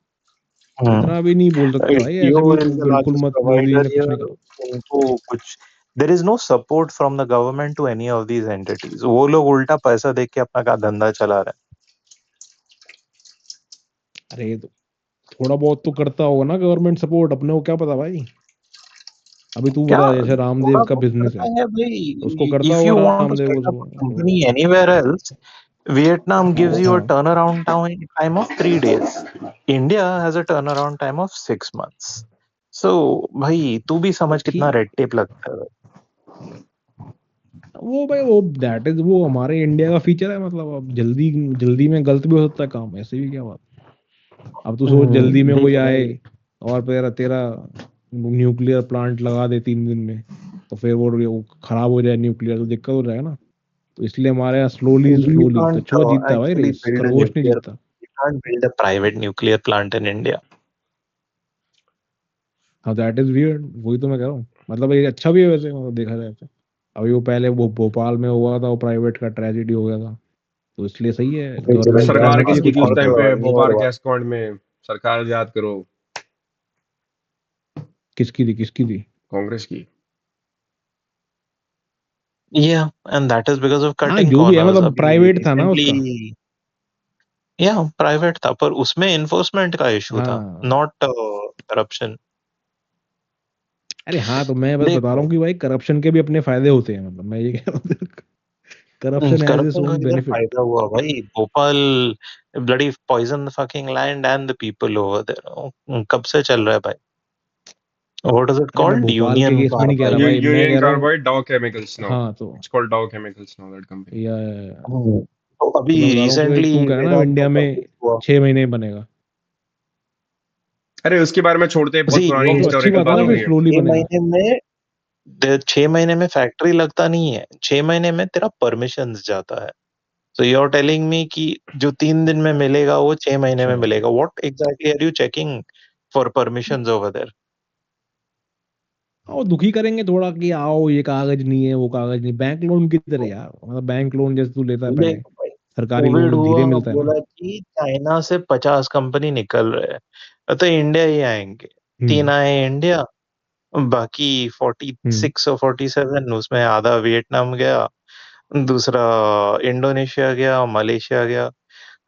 इतना भी नहीं बोल सकते भाई, ऐसे Jio भी is the बिल्कुल largest मत मोदी provider ने कुछ here. नहीं करो। उनको कुछ, there is no support from the government to any of these entities. वो लोग उल्टा पैसा देके अपना का धंधा चला रहे अरे ये तो थोड़ा बहुत तो करता होगा ना गवर्नमेंट सपोर्ट, अपने को क्या पता भाई। अभी तू हैं. क्या बता, जैसे थोड़ा रामदेव का बहुत बिजनेस करता है, है उसको भाई. करता If होगा you want to Ramdev set up उसको a company anywhere else, Vietnam gives you a हाँ turnaround time of 3 days. India has a turnaround time of 6 months. So भाई तू भी तो समझ कितना ठीक। रेड टेप लगता है. वो भाई वो दैट इज वो हमारे इंडिया का फीचर है, मतलब अब जल्दी जल्दी में गलत भी हो सकता है काम, ऐसे भी क्या बात। अब तू सोच जल्दी में कोई देख आए भाई, और तेरा तेरा न्यूक्लियर प्लांट लगा दे 3 दिन में, तो फिर वो खराब हो जाए न्यूक्लियर, तो दिक्कत हो जाएगा ना। तो इसलिए हमारे यहाँ स्लोली we स्लोली can't कछुआ जीतता है भाई, actually रेस build a खरगोश नहीं nuclear. जीतता। We can't build a private nuclear plant in India. हाँ दैट इज वियर्ड, वही तो मैं कह रहा हूँ। मतलब ये अच्छा भी है वैसे, मतलब देखा जाए तो। अभी वो पहले वो भोपाल में हुआ था, वो प्राइवेट का ट्रेजेडी हो गया था, तो इसलिए सही है, भाई अबे गवर्नमेंट तेलंगाना सरकार जानना का चाहिए किसकी कुछ थी उस और करता टाइम है। पे नहीं भोपाल और के अकाउंट में? सरकार याद करो, किसकी थी? कांग्रेस की। yeah, and that is because of हाँ cutting जो भी है, corners. मतलब अभी प्राइवेट था ना उसका। recently प्राइवेट था, पर उसमें इन्फोर्समेंट का इशू था, हाँ नॉट करप्शन। अरे हाँ, तो मैं बस बता रहा देखो, हूँ कि भाई करप्शन के भी अपने फायदे होते हैं, मतलब मैं ये कह रहा हूँ करप्शन हैज इट्स करप्शन का ओन किधर बेनिफिट। फायदा हुआ भाई? Bhopal bloody poison the fucking land and the people over there. कब से चल रहा है भाई? व्हाट इज इट अरे मैं कॉल्ड? भोपाल के यूनियन केस में नहीं कह रहा कार्बाइड। भाई, मैं यूनियन कह रहा हूँ। कार्बाइड, डाउ केमिकल्स नाउ, हाँ तो इट्स कॉल्ड डाउ केमिकल्स नाउ, दैट कंपनी। या तो अभी तो मैं बता रहा हूँ कि भाई रिसेंटली तू कह रहा ना वेदांत का इंडिया क्या में केस हुआ? 6 महीने में बनेगा, अरे उसके बारे में छोड़ते हैं, बहुत जी पुरानी हाँ तो अच्छी हिस्टोरिकल बात है बात ना, हो फिर गई भाई, है। स्लोली 6 बनेगा। महीने में 6 महीने में फैक्ट्री लगता नहीं है, 6 महीने में तेरा परमिशन जाता है। So you are telling me कि जो 3 दिन में मिलेगा वो 6 महीने में अच्छा मिलेगा? What exactly are you checking for permission over there? हाँ, वो दुखी करेंगे थोड़ा कि आओ ये कागज नहीं है, वो कागज नहीं, बैंक लोन की तरह यार, मतलब बैंक लोन जैसे तू लेता है पहले, देखो भाई, सरकारी कोविड लोन धीरे हुआ, मिलता है ना। बोला कि चाइना से 50 कंपनी निकल रहे हैं, तो इंडिया ही आएंगे। 3 हम्म आए इंडिया, बाकी हम्म 46 और 47, उसमें आधा वियतनाम गया, दूसरा इंडोनेशिया गया, मलेशिया गया।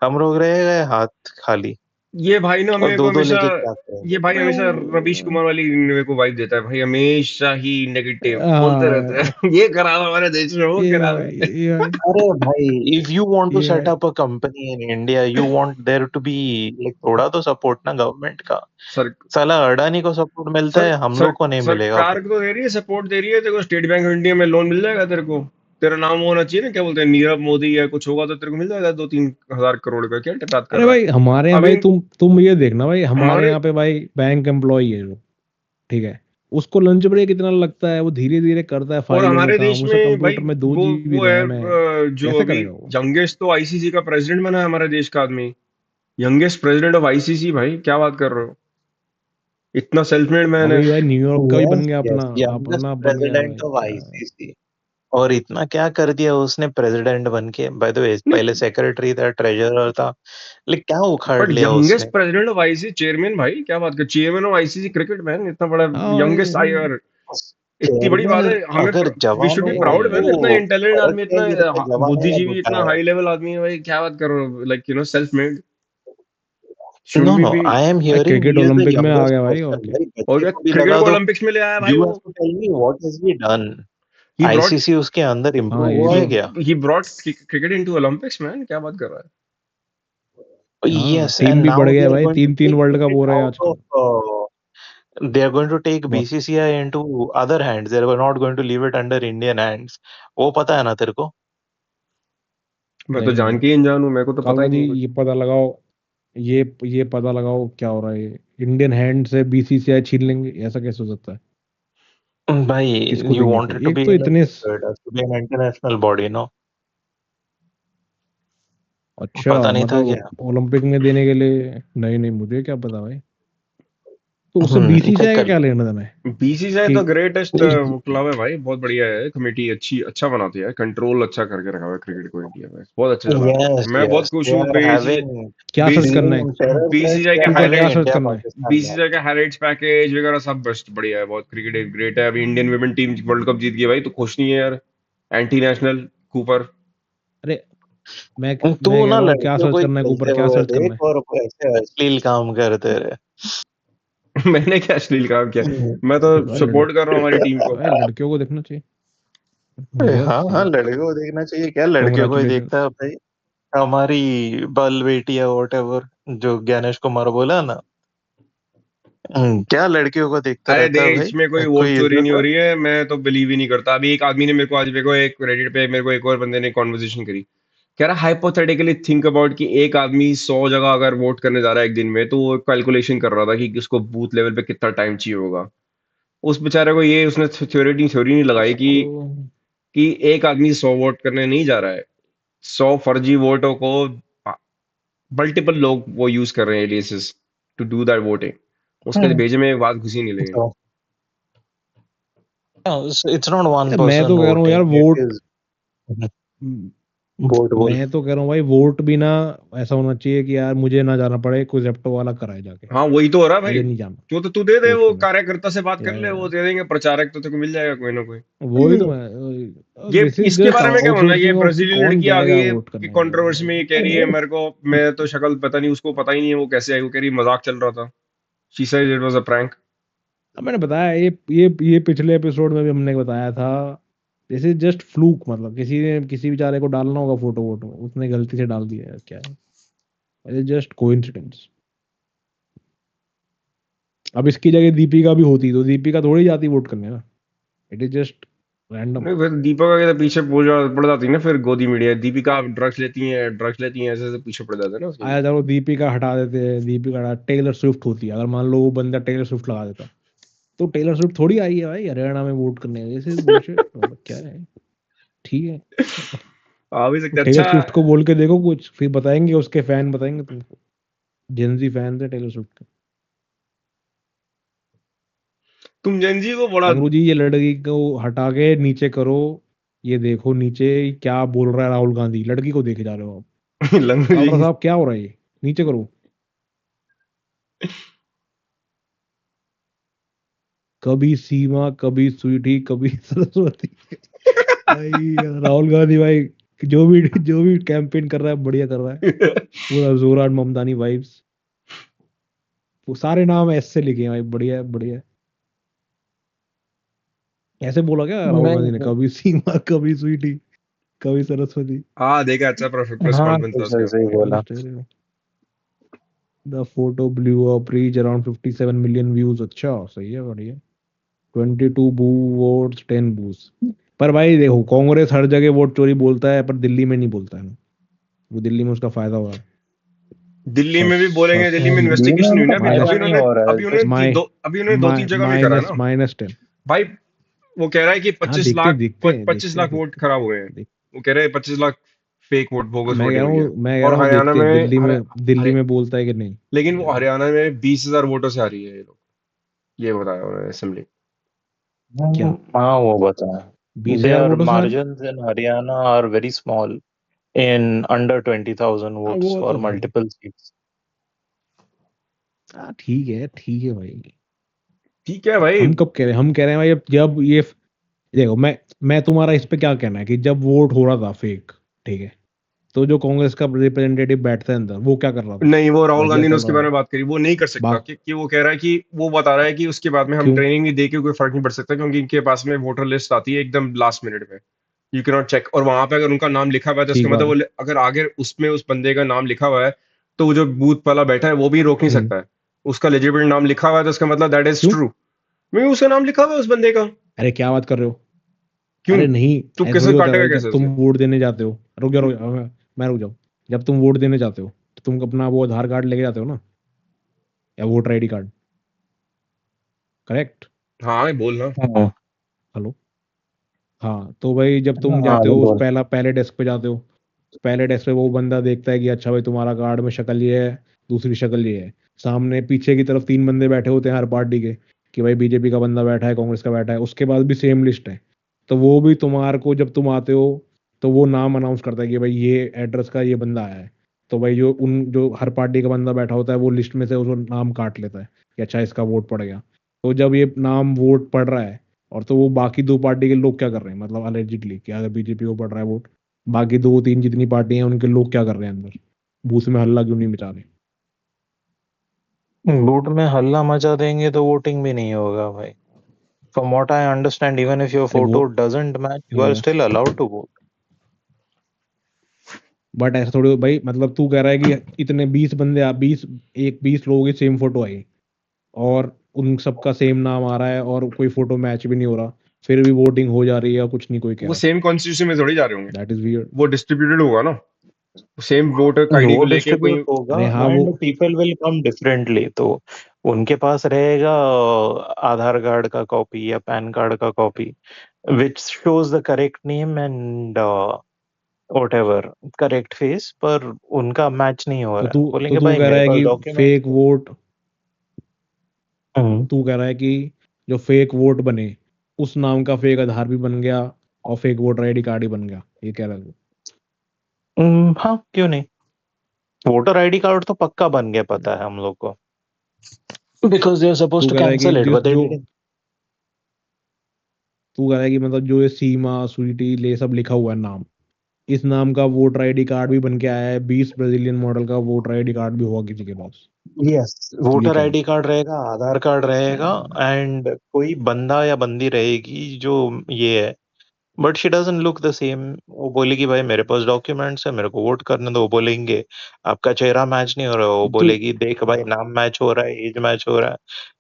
हम लोग रह गए हाथ खाली, ये भाई ना और मेरे को दो दो हमेशा, लेके क्या ये करेंगे? भाई मैं हमेशा रवीश वो कुमार वाली मेरे को वाइब देता है भाई, हमेशा ही नेगेटिव बोलते रहते हाँ हैं ये करा हुआ हमारे देश में, वो ये करा हुआ भाई है। ये भाई अरे भाई, इफ यू वांट टू ये सेट भाई up a company in India, you want there to be like थोड़ा तो सपोर्ट ना गवर्नमेंट का। सर साला अडानी को सपोर्ट मिलता सर है, हम सर लोग को नहीं मिलेगा सरकार भाई। तो दे रही है, सपोर्ट दे रही है, तेरे को स्टेट बैंक ऑफ इंडिया में लोन मिल जाएगा तेरे को। तेरा नाम होना चाहिए ना, क्या बोलते हैं, नीरव मोदी या कुछ होगा तो तेरे को मिल जाएगा 2-3 हजार करोड़ का। क्या बात कर अरे रहा है भाई हमारे यहाँ अभी? भाई, तुम ये देखना भाई, हमारे हमारे यहाँ पे भाई बैंक एम्प्लॉय है जो, ठीक है, उसको लंच ब्रेक कितना लगता है, वो धीरे धीरे करता है और फाइलों में हमारे काम, देश उसे में भाई कंप्यूटर में 2 GB वो है रैम है, जो कैसे अभी करेगा वो? यंगेस्ट तो आईसीसी का प्रेसिडेंट बना है हमारे देश का आदमी, यंगेस्ट प्रेसिडेंट ऑफ आईसीसी। भाई क्या बात कर रहे हो, इतना सेल्फ मेड मैन है। अभी भाई न्यूयॉर्क का भी बन यस गया यस, अपना, यंगेस्ट अपना बन गया भाई प्रेसिडेंट ऑफ क्या। आईसीसी। और इतना क्या कर दिया उसने प्रेसिडेंट बन के? बाय द वे, पहले सेक्रेटरी था, ट्रेजरर था, लेकिन क्या उखाड़ बट लिया यंगेस्ट उसने? प्रेसिडेंट ऑफ आईसीसी चेयरमैन, भाई क्या बात कर, chairman of ICC cricket man, इतना बड़ा हाँ यंगेस्ट भाई आयर, इतनी बड़ी बात चेयरमैन है हमें। अगर वी जवान शुड बी हो प्राउड मैन, इतना तो इंटेलिजेंट फर्क आदमी, क्या इतना गिरता है, जवान है या बुद्धिजीवी, बूढ़ा इतना है? हाई लेवल आदमी है भाई, क्या बात कर रहे हो, like self made. Should no we know, be? I am भाई hearing cricket he is the Olympic में आ यंगेस्ट गया भाई, और पर्सन। क्या। भाई और बच्चे क्या, को भी क्रिकेट लगा को दो। ओलंपिक्स में ले आया भाई यू हैव वो। To tell me what has he done. He brought ICC उसके अंदर हाँ इम्प्रूव ये हुआ भी he है है। क्या? he brought cricket into Olympics, man, क्या बात कर रहा है? हाँ यस, टीम एंड भी बढ़ नाउ गया दे है आर भाई, going to 3-3 take world cup cricket हो रहे हैं आउट आजकल। Off, they are going to take बहुत BCCI into other hands. They are not going to leave it under Indian hands. वो पता है ना तेरे को? मैं तो नहीं जान भाई, के ही अनजान हूँ, मेरे को तो पता ही कालका जी नहीं कुछ। ये पता लगाओ, ये पता लगाओ क्या हो रहा है, ये इंडियन हैंड से बीसीसीआई छीन लेंगे, ऐसा कैसे हो सकता है? भाई, किसको you देंगे want फिर, it to एक be तो in a, इतने it has to be an international body, no? अच्छा पता नहीं था क्या? मतलब ओलंपिक में देने के लिए, नहीं नहीं मुझे क्या पता भाई, तो उससे बीसीसीआई का कल क्या लेना देना है बीसीसीआई कि तो ग्रेटेस्ट क्लब है भाई, बहुत बढ़िया है, कमेटी अच्छी, अच्छा बनाती है, कंट्रोल अच्छा करके रखा हुआ है क्रिकेट को इंडिया में, बहुत अच्छे चलाते हैं, yes मैं बहुत yes, खुश they हूँ। are having क्या सर्च बीसी करना है, during terror threats, BCCI they के are तू का having क्या हाईलाइट सर्च India करना है? Pakistan match. बीसीसीआई का हाईलाइट्स पैकेज वगैरह सब बेस्ट बढ़िया है, बहुत क्रिकेट ग्रेट है। अभी Indian women team world cup जीत गई भाई, तो खुश नहीं है यार? एंटी नेशनल कूपर। अरे मैं तू कह ना रहा हूँ क्या लड़कियों सर्च को ही करना है, ऊपर खेलते क्या हुए सर्च करना है? देख और ऐसे अश्लील काम करते रहे। मैंने क्या अश्लील काम किया? हम्म। मैं तो भाई सपोर्ट कर रहा हूँ हमारी टीम को। भाई लड़कियों को देखना चाहिए। हाँ यस हाँ, यस, लड़कियों को देखना चाहिए, क्या लड़कियों को ही कॉन्ग्रेचुलेशन। देखता है भाई? हमारी बल बेटी है वॉट एवर, जो ज्ञानेश कुमार बोला ना, क्या लड़कियों को देखता अरे रहता है देश में कोई भाई? वोट कोई चोरी नहीं इज्जत हो है? रही है, मैं तो बिलीव ही नहीं करता। अभी एक आदमी ने मेरे को आज, मेरे को एक रेडिट पे मेरे को एक और बंदे ने कॉन्वर्सेशन करी, कह रहा हाइपोथेटिकली थिंक अबाउट कि एक आदमी 100 जगह अगर वोट करने जा रहा है एक दिन में, तो वो कैलकुलेशन कर रहा था कि उसको बूथ लेवल पे कितना टाइम चाहिए होगा। उस बेचारे को ये उसने थ्योरी नहीं लगाई तो कि एक आदमी 100 वोट करने नहीं जा रहा है, 100 फर्जी वोटों को मल्टीपल लोग वो यूज कर रहे हैं aliases to do that voting. उसके हम्म, भेजे में एक बात घुसी नहीं लगी। तो It's not one मैं person तो कह रहा हूँ यार voting. Vote It is vote बोल मैं तो कह रहा हूँ भाई वोट भी ना ऐसा होना चाहिए कि यार मुझे ना जाना पड़े, कोई जेप्टो वाला कराए जाके, हाँ वही तो हो रहा है भाई। मुझे नहीं जाना तो तू दे दे, वोट वो करने। कार्यकर्ता से बात कर ले, वो यार दे देंगे प्रचारक, तो तेरे को मिल जाएगा कोई ना कोई। वही तो ये दिस इज इसके जस्ट बारे में क्या बोलना है? ये आउटसोर्सिंग ऑफ ब्राजीलियन कौन लड़की आ गई जाएगा है वोट कि करने कंट्रोवर्सी में, ये कह रही है यार। मेरे को, मैं तो शक्ल पता नहीं, उसको पता ही नहीं है वो कैसे आई, वो कह रही मजाक चल रहा था। She said it was a prank. अब मैंने बताया ये पिछले एपिसोड में भी हमने बताया था, दिस इज जस्ट फ्लूक, मतलब किसी ने किसी बेचारे को डालना होगा फोटो वोटो, उसने गलती से डाल दिया है, क्या है, इट इज जस्ट कोइंसिडेंस। अब इसकी जगह दीपिका भी होती तो दीपिका थोड़ी जाती वोट करने ना, इट इज जस्ट रैंडम। नहीं, फिर दीपिका के तो पीछे पड़ जाती ना, फिर गोदी मीडिया दीपिका ड्रग्स लेती हैं, ऐसे ऐसे पीछे पड़ जाते हैं ना उसके आया पीछे। चलो दीपिका हटा देते हैं, दीपिका हटा, टेलर स्विफ्ट होती है, अगर मान लो वो बंदा टेलर स्विफ्ट लगा देता, तो टेलर स्विफ्ट थोड़ी आई है भाई हरियाणा में वोट करने, जैसे बुllshit, मतलब क्या है, ठीक है। आ भी सकते हैं। टेलर अच्छा, स्विफ्ट को बोल के देखो कुछ, फिर बताएंगे उसके फैन बताएंगे तुमको, जेंजी फैन थे टेलर स्विफ्ट के। तुम जंजी को बड़ा अंग्रू जी ये लड़की को हटा के नीचे करो, ये देखो नीचे क्या बोल रहा है राहुल गांधी, लड़की को देखे जा रहे हो आप, लंगू काबरा जी। साहब क्या हो रहा है, ये नीचे करो। कभी सीमा, कभी स्वीटी, कभी सरस्वती। भाई राहुल गांधी भाई जो भी कैंपेन कर रहा है बढ़िया कर रहा है, पूरा जोरान ममदानी वाइब्स, वो सारे नाम एस से लिखे हैं भाई, बढ़िया है बढ़िया है। ऐसे बोला क्या राहुल गांधी ने, नहीं, कभी सीमा, कभी स्वीटी, कभी सरस्वती। हाँ देखा, अच्छा प्रेस हाँ कॉन्फ्रेंस था कुछ उसका। ऐसे ही बोला। The photo blew up, reach around 57 million views, अच्छा सही है बढ़िया। 22 बू वोट्स, 10 बूस। पर भाई देखो कांग्रेस हर जगह वोट चोरी बोलता है, पर दिल्ली में नहीं बोलता है ना, वो दिल्ली में उसका फायदा हुआ है। दिल्ली में भी बोलेंगे, दिल्ली में दिल्ली में इन्वेस्टिगेशन हुई ना उनका अभी, माइनस फायदा नहीं हो रहा है कुछ। अभी उन्होंने दो तीन जगह भी करा माइनस ना माइनस 10। भाई। वो कह रहा है कि हाँ 25 देखते लाख देखते हैं 25 देखते हैं लाख वोट देखते खराब हुए हैं। देख, वो कह रहे हैं 25 लाख फेक वोट, बोगस मैं कह वोटिंग रहा हुई है। हूँ मैं कह और रहा हूँ हरियाणा देखते हैं, में दिल्ली हरि, में बोलता है कि नहीं। लेकिन वो देखो हरियाणा में 20,000 वोटों से हारी है ये लोग, ये बताया उन्होंने असेंबली। क्या हाँ वो बता। 20,000 Their वोटों से हारी। margins in Haryana are very small, in under 20,000 हाँ votes वो for तो है। multiple seats. हाँ ठीक है भाई। ठीक है भाई। हम कब कह रहे हैं, हम कह रहे हैं भाई अब जब ये देखो, मैं तुम्हारा इस पे क्या कहना है कि जब वोट हो रहा था फेक, ठीक है, तो जो कांग्रेस का रिप्रेजेंटेटिव बैठता है अंदर, वो क्या कर रहा था, नहीं, वो राहुल बढ़िया गांधी ने चल उसके रहा बारे था। में बात करी, वो नहीं कर सकता बात कि वो कह रहा है कि वो बता रहा है कि उसके बाद में हम क्यों, ट्रेनिंग भी दे के कोई फर्क नहीं पड़ सकता, क्योंकि इनके पास में वोटर लिस्ट आती है एकदम लास्ट मिनट में, यू कैन नॉट चेक, और वहां पे अगर उनका नाम लिखा हुआ है तो उसका ठीक मतलब बात वो है। अगर आगे उसमें उस बंदे का नाम लिखा हुआ है, तो वो जो बूथ वाला बैठा है वो भी रोक नहीं हम्म सकता है। उसका लेजिबल नाम लिखा हुआ है तो उसका मतलब दैट इज क्यों, ट्रू। मैं उसका नाम लिखा हुआ है उस बंदे का। अरे क्या बात कर रहे हो, क्यों? अरे नहीं, तू ऐसा कैसे थोड़ी होता है काटेगा भाई, जब कैसे तुम उसे? वोट देने जाते हो, रुक जाओ मैं रुक जाऊँ, जब तुम वोट देने जाते हो तो तुम अपना वो आधार कार्ड लेके जाते हो ना, या वोटर आईडी कार्ड, करेक्ट। हाँ बोल ना। हम्म, हेलो, हाँ तो भाई जब तुम हाँ जाते ये हो उस बोल। पहले डेस्क पे जाते हो, पहले डेस्क पे वो बंदा देखता है कि अच्छा भाई तुम्हारा कार्ड में शक्ल ये है, दूसरी शक्ल ये है, सामने पीछे की तरफ 3 बंदे बैठे होते हैं हर पार्टी के, कि भाई बीजेपी का बंदा बैठा है, कांग्रेस का बैठा है, उसके बाद भी सेम लिस्ट है, तो वो भी तुम्हारे को जब तुम आते हो तो वो नाम अनाउंस करता है कि भाई ये एड्रेस का ये बंदा आया है, तो भाई जो हर पार्टी का बंदा बैठा होता है वो लिस्ट में से उसको नाम काट लेता है कि अच्छा इसका वोट पड़ गया। तो जब ये नाम वोट पड़ रहा है, और तो वो बाकी 2 पार्टी के लोग क्या कर रहे हैं, मतलब अलेजिडली कि अगर बीजेपी को पड़ रहा है वोट, बाकी 2 3 जितनी पार्टी हैं उनके लोग क्या कर रहे हैं अंदर, बूथ में हल्ला क्यों नहीं मचा रहे। बूट में हल्ला मचा देंगे तो वोटिंग भी नहीं होगा भाई। From what I understand, even if your अरे वो photo doesn't match, you are hmm, still allowed to vote. But ऐसा थोड़ी भाई, मतलब तू कह रहा है कि इतने 20 बंदे आ 20 लोगों की सेम फोटो आई, और उन सबका सेम नाम आ रहा है और कोई फोटो मैच भी नहीं हो रहा, फिर भी वोटिंग हो जा रही है और कुछ नहीं कोई कह वो रहा, सेम कॉन्स्टिट्यूशन में थोड़ी जा रहे होंगे, दैट इज वियर्ड। वो डिस्ट्रीब्यूटेड होगा ना, सेम वोटर आईडी वो को लेके डिस्ट्रीब्यूट कोई। होगा अरे हाँ वो and people will come differently, तो उनके पास रहेगा आधार कार्ड का कॉपी या पैन कार्ड का copy which shows the correct name and whatever correct face, पर उनका मैच नहीं हो तो रहा है, बोलेंगे तू भाई कह रहा मेरे है पास कि डॉक्यूमेंट्स फेक है। वोट, हम्म, तू कह रहा है कि जो फेक वोट बने उस नाम का फेक आधार भी बन गया और फेक वोटर आईडी कार्ड ही बन गया, ये कह रहा है। हाँ, क्यों नहीं? वोटर आईडी कार्ड तो पक्का बन गया, पता है हम लोग को, बिकॉज दे आर सपोज तू टू कह रहा है कि कैंसिल इट जिस बट दे जो डिडंट। तू कह रहा है कि मतलब जो ये सीमा स्वीटी ये सब लिखा हुआ है नाम, इस नाम का वोटर आईडी कार्ड भी बन के आया है, 20 ब्राजीलियन मॉडल का वोटर आईडी कार्ड भी होगा किसी के पास। यस, ये वोटर कह रहा आईडी कार्ड रहेगा, आधार कार्ड रहेगा, एंड कोई बंदा या बंदी रहेगी जो ये है, but she doesn't look the same. वो बोलेगी भाई मेरे पास डॉक्यूमेंट्स है, मेरे को वोट करने दो। वो बोलेंगे आपका चेहरा मैच नहीं हो रहा, वो है। तो बोलेगी देख भाई नाम मैच हो रहा है, एज मैच हो रहा है,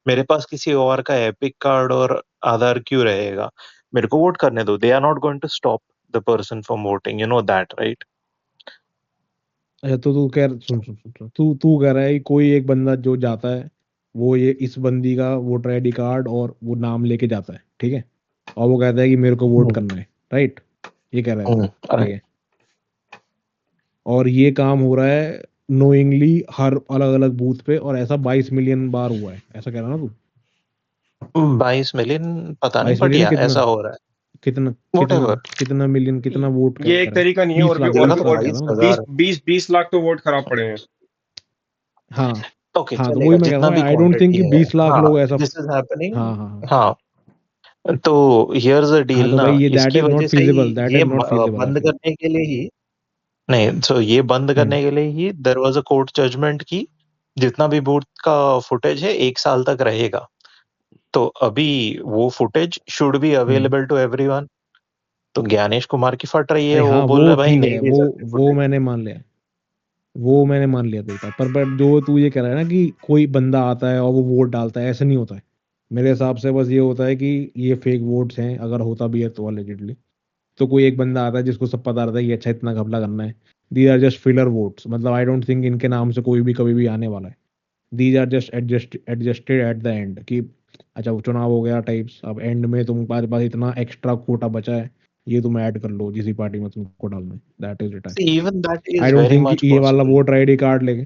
मेरे पास किसी और का एपिक कार्ड और आधार क्यों रहेगा, मेरे को वोट करने दो। They are not going to stop the person from voting, you know that, right? अच्छा, तो तू कह सुन सुन सुन सुन, तू तू कह रहा है कि कोई एक बंदा जो जाता है, वो ये इस बंदी का वोटर आईडी कार्ड और वो नाम लेके जाता है, ठीक है, और वो कहता है कि मेरे को वोट करना है, राइट, ये कह रहा है तू, ठीक है, और ये काम हो रहा है नोइंगली हर अलग अलग बूथ पे, और ऐसा 22 मिलियन बार हुआ है, ऐसा कह रहा है ना तू? 22 मिलियन पता नहीं, 22 बट मिलियन या कितना ऐसा हो रहा है। कितना वोट कितना एवर। कितना मिलियन कितना वोट ये कर एक रहा है? तरीका नहीं है, 20 लाख बोला तो वोट और कह रहा ना मतलब। 20 22,000। 20 20 लाख तो वोट खराब पड़े हैं। हाँ ओके, हाँ, तो चलेगा वही मैं कह रहा जितना हूँ, भी आई डोंट थिंक क्वांटिटी कि है। 20 लाख हाँ, लोग ऐसा। This is happening. हाँ हाँ हाँ हाँ, तो हियर्स द हाँ, डील तो ना, भाई ये दैट इसकी इज वजह नॉट से ही फीजिबल, दैट ये इज नॉट फीजिबल आई बंद फील। करने के लिए ही नहीं, तो ये बंद हम्म करने के लिए ही there was a court judgment की जितना भी बूथ का फुटेज है 1 साल तक रहेगा। तो अभी वो footage should be hmm. Available to everyone. तो ज्ञानेश कुमार की फट रही है, अरे वो हाँ, बोल वो रहा है भाई ठीक नहीं है, दे सकते वो फुटेज। मैंने मान लिया, वो मैंने मान लिया तेरी बात, पर जो तू ये कह रहा है ना कि कोई बंदा आता है और वो वोट डालता है, ऐसा नहीं होता है मेरे हिसाब से। बस ये होता है कि ये फेक वोट्स हैं, अगर होता भी है तो allegedly, तो कोई एक बंदा आता है जिसको सब पता रहता है कि अच्छा इतना घपला करना है। These are just filler votes, मतलब आई डोंट थिंक इनके नाम से कोई भी कभी भी आने वाला है। These are just adjusted at the end कि अच्छा वो चुनाव हो गया टाइप्स, अब एंड में तुम्हारे पास इतना एक्स्ट्रा कोटा बचा है, ये तुम ऐड कर लो जिस पार्टी में तुमको डालना है, that is it. Even that I is don't very think कि मच ये वाला पॉसिबल। वोटर आईडी कार्ड लेके,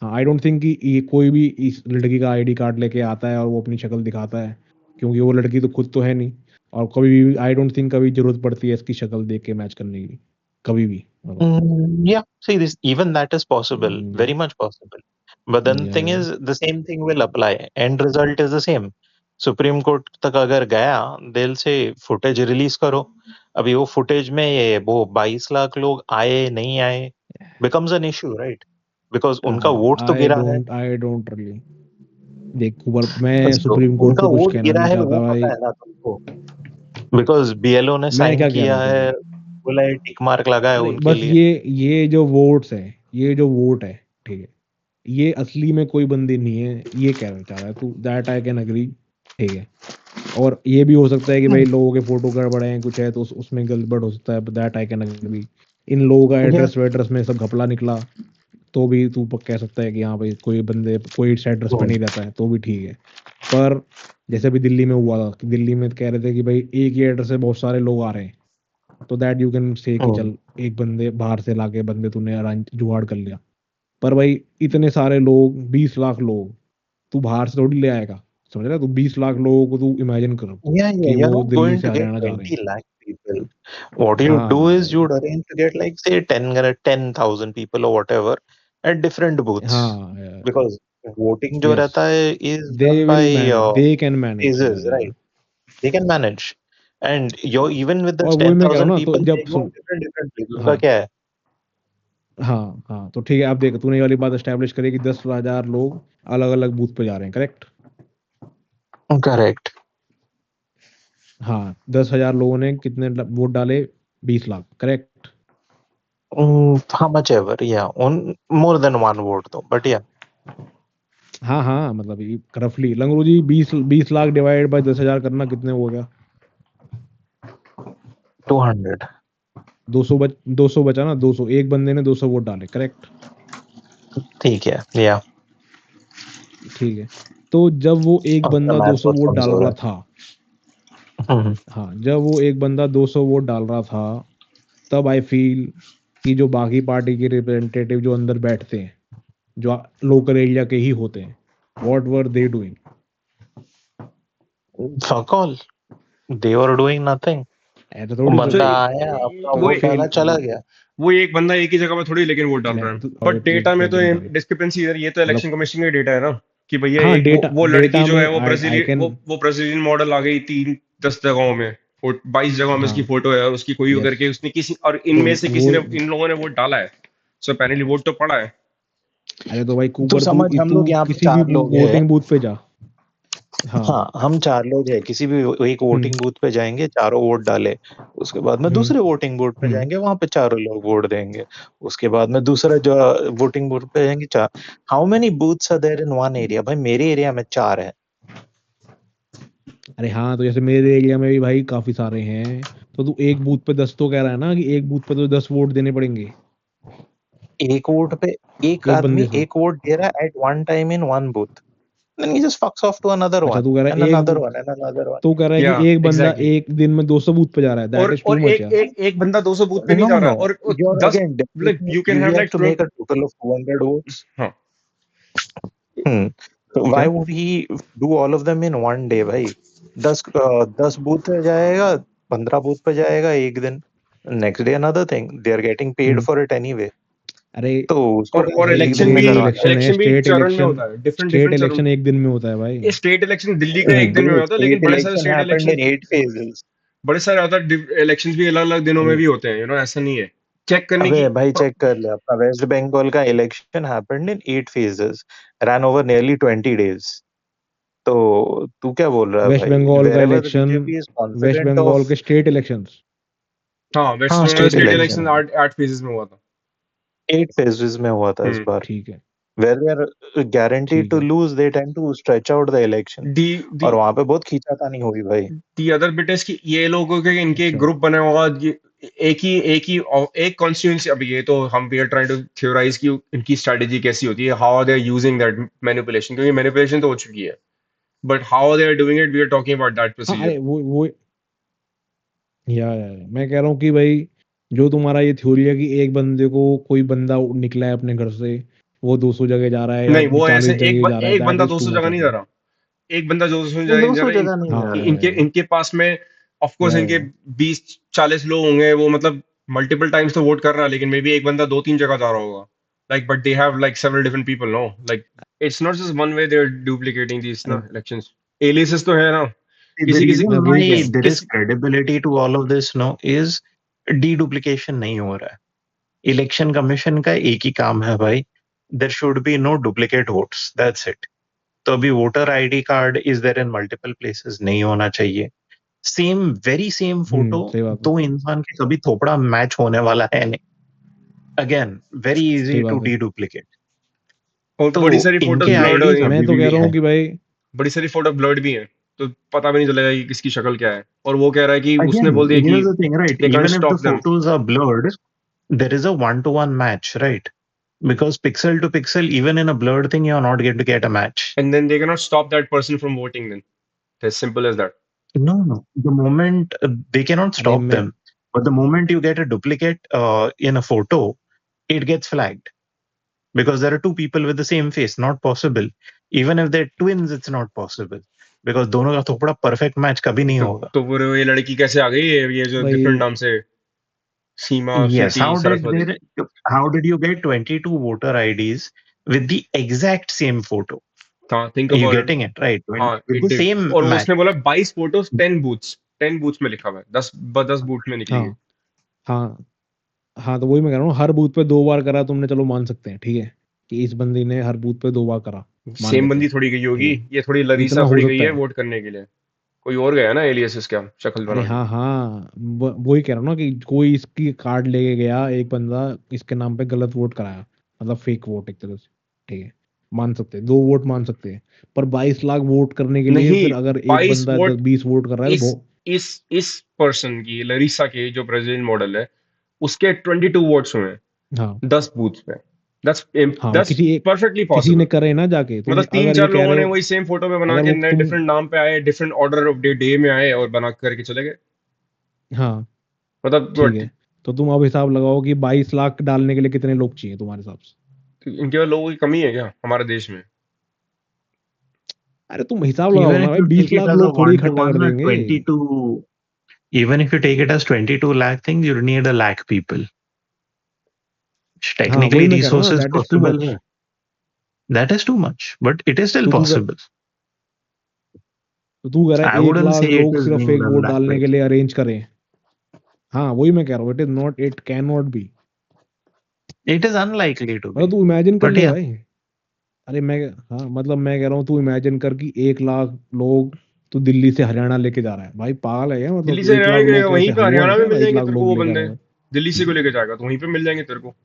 हाँ आई डोंट थिंक कि ये कोई भी इस लड़की का आईडी कार्ड लेके आता है और वो अपनी शक्ल दिखाता है, क्योंकि वो लड़की तो खुद तो है नहीं, और कभी भी आई डोंट थिंक कभी जरूरत पड़ती है इसकी शक्ल देख के मैच करने की, कभी भी मतलब। Yeah, see this, even that is possible, या very much possible. But then या thing is, the same thing will apply. End result is the same. Supreme court तक अगर गया, दिल से फुटेज रिलीज करो। अभी वो फुटेज में ये वो 22 लाख लोग आए नहीं आए becomes an issue, right? Because उनका वोट तो गिरा है। आई डोंट रियली, देख ऊपर मैं So, सुप्रीम कोर्ट उनका को कुछ वोट कहना गिरा नहीं है चाहता वो पता भाई। है ना तुमको, बिकॉज बीएलओ ने मैं साइन क्या कह रहा किया हूँ है, देखो, बोला है टिक मार्क लगा है नहीं उनके बस लिए। ये जो वोट्स है, ये जो वोट है, ठीक है, ये असली में कोई बंदी नहीं है, ये कहना चाह रहा है तू, दैट आई कैन अग्री, ठीक है। और ये भी हो सकता है कि भाई लोगों के फोटो गड़बड़े हैं कुछ है तो उसमें गड़बड़ हो सकता है, दैट आई कैन अग्री। इन लोगों का Yeah. एड्रेस वेड्रेस में सब घपला निकला, तो भी तू कह सकता है कि हाँ भाई कोई बंदे कोई इस एड्रेस पे नहीं रहता है, तो भी ठीक है। पर जैसे अभी दिल्ली में हुआ था कि दिल्ली में कह रहे थे कि भाई एक ही एड्रेस से बहुत सारे लोग आ रहे हैं, तो दैट यू कैन से कि चल एक बंदे बाहर से लाके बंदे तूने जुगाड़ कर लिया। पर भाई इतने सारे लोग, 20 लाख लोग, तू बाहर से थोड़ी ले आएगा, समझ रहा है? तू 20 लाख लोगों को तू इमेजिन करो Yeah, कि you're वो not दिल्ली going से to get हरियाणा जा रहे 20 हैं। lakh people. What you do हाँ is you'd arrange to get like say 10,000 people or whatever at different booths. हाँ Because voting जो यस, रहता है is they done by will manage, they can manage. phases, right? They can manage. And you're even with और this वही मैं कह रहा हूँ 10,000 ना, तो people, they जब go सुन, different places. उनका हाँ क्या है? हाँ हाँ, तो ठीक है, आप देख तूने ये वाली बात एस्टेब्लिश करी कि 10,000 लोग अलग अलग बूथ पे जा रहे हैं, करेक्ट? Correct. हाँ, 10,000 लोगों ने कितने वोट डाले? 20 lakh, correct? How much ever, yeah. On more than one vote though, but yeah. हाँ हाँ, मतलब रफली लंगरू जी 20 लाख डिवाइड बाय 10,000 करना कितने हो गया? 200. 200 बचा ना, 200, एक बंदे ने 200 वोट डाले, करेक्ट? ठीक है, yeah. ठीक है, तो जब वो एक अपना बंदा मैथ 200 बहुत वोट डाल कमजोर रहा है। था, हम्म, हाँ जब वो एक बंदा 200 वोट डाल रहा था, तब आई फील कि जो बाकी पार्टी के रिप्रेजेंटेटिव जो अंदर बैठते हैं, जो लोकल एरिया के ही होते हैं, what were they doing? fuck all. they were doing nothing. ऐसा वो थोड़ी बंदा तो आया अपना वो वोट डाला चला गया। वो एक बंदा एक ही जगह पर थोड़ी लेकिन वोट डाल रहा है, बट डेटा में तो डिस्क्रिपेंसी इधर, ये तो इलेक्शन मतलब कमीशन का डेटा है ना कि भैया हाँ, एक डेटा वो लड़की डेटा जो है में वो आई कैन वो ब्राजीलियन मॉडल आ गई 10 जगहों में, 22 जगहों में उसकी हाँ फोटो है और उसकी कोई यस करके उसने किसी और तो इनमें से किसी वो ने इन लोगों ने वोट डाला है, सो अपैरेंटली वोट तो पड़ा है। अरे तो भाई तो कूपर समझ, हम तू लोग यहाँ पे किसी भी 4 लोग हैं। वोटिंग बूथ पे जा। हाँ हाँ, हम 4 लोग हैं, किसी भी एक वोटिंग बूथ पे जाएंगे, चारों वोट डाले, उसके बाद में दूसरे वोटिंग बूथ पे जाएंगे, वहां पे चारों लोग वोट देंगे, उसके बाद में दूसरा जो वोटिंग बूथ पे जाएंगे, चार। How many booths are there in one area? भाई मेरे एरिया में 4 है। अरे हाँ, तो जैसे मेरे एरिया में भी भाई काफी सारे हैं, तो तू एक बूथ पे 10 तो कह रहा है ना कि एक बूथ पे तो 10 वोट देने पड़ेंगे एक वोट पे एक एक आदमी बंदे से। एक वोट दे रहा है at one time in one booth, then he just fucks off to another अच्छा, one तू कह रहा and है another one and another one. तू कह रहा है या कि एक बंदा एग्जैक्टली, एक दिन में 200 बूथ पे जा रहा है, दैट इज टू और मच एक यार। एक एक बंदा 200 बूथ पे नहीं No, जा रहा, no, और you're 10 again like you can you have have like to make a total of 200 votes. हाँ So why क्या would he do all of them in one day भाई? 10 बूथ पे जाएगा, 15 बूथ पे जाएगा एक दिन, next day another thing, they are getting paid for it anyway, अरे तो उसको और क्या एक दिन इलेक्शन में भी करवाना है। है, इलेक्शन भी स्टेट चरण में इलेक्शन, होता है, डिफरेंट स्टेट डिफरेंट चरण। इलेक्शन एक दिन में होता है भाई। ये स्टेट इलेक्शन दिल्ली का एक दिन में Bro, होता है, लेकिन state बड़े सारे election state happened election, in 8 phases. बड़े सारे अदर इलेक्शंस भी अलग अलग दिनों में भी होते हैं, ऐसा नहीं है चेक करने अबे की। भाई चेक कर ले, अपना वेस्ट बंगाल का election happened in 8 phases, ran over nearly 20 days. तो तू क्या बोल रहा है वेस्ट भाई? बंगाल का Wherever the election, BJP is west confident Bengal of, के स्टेट इलेक्शंस, हाँ, वेस्ट हाँ Bengal state state election election 8 phases में हुआ था। 8 phases में हुआ था इस बार। ठीक है Where they are guaranteed ठीक to है। lose, they tend to stretch out the election. दी दी और वहां पे बहुत खींचातानी हुई भाई। दी अदर बिट इज कि ये लोगों के इनके अच्छा ग्रुप बने होगा, एक कॉन्स्टिट्यूंसी। अभी ये तो हम we are trying to theorize कि इनकी स्ट्रेटेजी कैसी होती है, how they are using that manipulation, क्योंकि मैनिपुलेशन तो हो चुकी है, but how they are doing it we are talking about that हाँ, प्रोसीजर। अरे वो मैं कह रहा हूँ कि भाई जो तुम्हारा ये थ्योरी है कि एक बंदे को कोई बंदा निकला है अपने घर से, वो 200 जगह जा रहा है या नहीं, वो ऐसे 40 जगह जा रहा है, एक दैट बंदा इज टू 200 मच जगह आई नहीं जा थिंक। रहा, एक बंदा 200 ये जगह नहीं जा 200 रहा। जगह नहीं जा हाँ रहा। इनके पास में ऑफ कोर्स इनके 20-40 लोग होंगे, वो मतलब मल्टीपल टाइम्स तो वोट कर रहा है, लेकिन मे बी एक बंदा 2-3 जगह जा रहा होगा, like but they have like several different people, no like it's not just one way they are duplicating this ना अरे इलेक्शंस। एलियसेस तो है ना, The किसी किसी reason मैं why वही कह रहा हूँ। there is किस credibility to all of this no is deduplication नहीं हो रहा है। इलेक्शन कमीशन का एक ही काम है भाई, there should be no duplicate votes, that's it. तो अभी voter ID card is there in multiple places, नहीं होना चाहिए। सेम वेरी सेम फोटो सही बात है, दो इंसान के कभी थोपड़ा मैच होने वाला है नहीं। अगेन वेरी इजी सही टू बात है। डीडुप्लीकेट। और तो बड़ी सारी फोटोज इनके ब्लर्ड हो आईडीज रही हैं, मैं अभी तो कह भी रहा हूँ हैं। कि भाई बड़ी सारी फोटो ब्लर्ड भी हैं, तो पता भी नहीं चलेगा कि किसकी शक्ल क्या है, और वो कह रहा है कि उसने Again, बोल दिया कि here's the thing, right? They can't Even if the stop them, photos are blurred, there is a one-to-one match, right? Because pixel to pixel, even in a blurred thing, you're not going to get a match. And then they can not stop that person from voting, then as simple as that. No, no. The moment they cannot अरे stop मैं them, but the moment you get a duplicate in a photo, it gets flagged because there are two people with the same face. Not possible. Even if they're twins, it's not possible because दोनों का थोपड़ा perfect match कभी नहीं होगा. तो वो ये लड़की कैसे आ गई, ये जो भाई डिफरेंट नाम से, Seema, Yes. Sweety, Saraswati? How did you get 22 voter IDs with the exact same photo? हाँ, think Are you about it. getting it right? हाँ, With it the did, same और वो match. उसने बोला 22 फोटोज 10 बूथ्स में लिखा हुआ है, 10 बूथ में निकली है। हाँ हाँ हाँ, तो वही मैं कह रहा हूँ, हर बूथ पे 2 बार करा तुमने, चलो मान सकते हैं, ठीक है कि इस बंदी ने हर बूथ पे 2 बार करा, मान सेम लेते बंदी हैं, थोड़ी गई ठीक होगी, है, ये थोड़ी इतना लरीसा हो थोड़ी गई सकता है है। वोट करने के लिए, कोई और गया ना एलियस क्या शक्ल अरे बना के। हाँ हाँ, वही कह रहा हूँ ना कि कोई इसकी कार्ड लेके गया, एक बंदा इसके नाम पे गलत वोट कराया, मतलब फेक वोट एक तरह से, ठीक है, मान सकते हैं 2 वोट मान सकते हैं, पर 22 लाख वोट करने के लिए नहीं, फिर अगर एक 22 बंदा वोट 20 वोट कर रहा है तो इस इस पर्सन की, लरीसा के जो प्रेसिडेंट मॉडल है, उसके 22 वोट्स हुए हैं हाँ 10 बूथ पे। दैट्स हाँ, दैट्स परफेक्टली किसी ने पॉसिबल। करे ना जाके, तुम मतलब तीन अगर ये चार कह लोगों रहे ने हो, वही सेम फोटो पे बना अगर के वो नए तुम, डिफरेंट नाम पे आए, डिफरेंट ऑर्डर ऑफ डे में आए और बना करके चले गए, हाँ मतलब ठीक है, तो तुम अब हिसाब लगाओ कि 22 लाख डालने के लिए कितने लोग चाहिए तुम्हारे हिसाब से। इनके पास लोगों की कमी है क्या हमारे देश में? अरे तुम हिसाब लगाओ Even ना if भाई, you 20 take it lakh as a लोग थोड़ी इकट्ठा कर 1-to-1 or देंगे। 22, even if you take it as 22 lakh things, you need 1 lakh people. हाँ Technically, वही मैं कह रहा हूँ ना, resources that is too possible much. है. That is too much, but it is still तो possible. तू कह रहा I है 1 wouldn't लाख say it लोग is सिर्फ being एक done वोट that डालने way. के लिए अरेंज करें। हाँ वही मैं कह रहा हूँ, it is not, it can not be. It is unlikely to मतलब be. तू इमेजिन कर But ले yeah, भाई। अरे मैं, हाँ मतलब मैं कह रहा हूँ तू इमेजिन कर कि 1 लाख लोग तू दिल्ली से हरियाणा लेके जा रहा है, भाई पागल है क्या? दिल्ली मतलब से 1 हरियाणा लाख के लोग वहीं कैसे पे हलवा है हरियाणा में क्या? मिल 1 जाएंगे लाख तेरे को लोग वो लेके आ बंदे। रहा है। दिल्ली से को लेके जाएगा तो वहीं पे मिल जाएंगे तेरे को।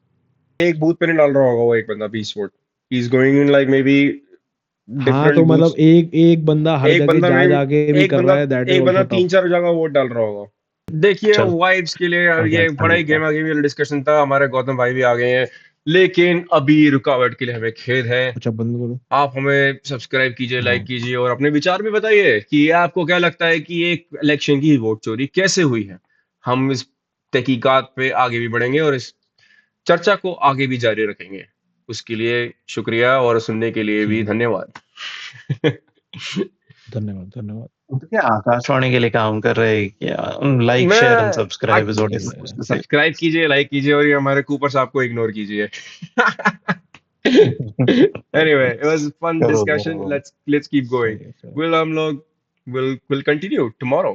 एक बूथ पे नहीं डाल रहा होगा वो एक बंदा 20 vote. He is going in like may be हाँ तो डिफरेंट मतलब बूथ्स। एक एक बंदा हर एक जगह बंदा जा में जाके भी एक कर बंदा रहा है, दैट इज एक बंदा ऑल्सो टफ। 3-4 जगह वोट डाल रहा होगा। देखिए चल, वाइब्स के लिए यार, हो ये सकता बड़ा ही है. गेम आगे वाला डिस्कशन था। हमारे गौतम भाई भी आ गए हैं, लेकिन अभी रुकावट के लिए हमें खेद है। अच्छा बंद करो। आप हमें सब्सक्राइब कीजिए, हाँ लाइक कीजिए और अपने विचार भी बताइए कि आपको क्या लगता है कि एक इलेक्शन की वोट चोरी कैसे हुई है। हम इस तहकीकात पे आगे भी बढ़ेंगे और इस चर्चा को आगे भी जारी रखेंगे। उसके लिए शुक्रिया और सुनने के लिए भी ठीक है, धन्यवाद। धन्यवाद धन्यवाद। तो क्या आकाशवाणी के लिए काम कर रहे हैं क्या? Like, share and subscribe is what is supposed to say. Subscribe कीजिए, लाइक कीजिए और ये हमारे कूपर साहब को इग्नोर कीजिए। Anyway, it was a fun करो discussion. करो. Let's keep going. सही है, चलो। We'll हम लोग will continue tomorrow.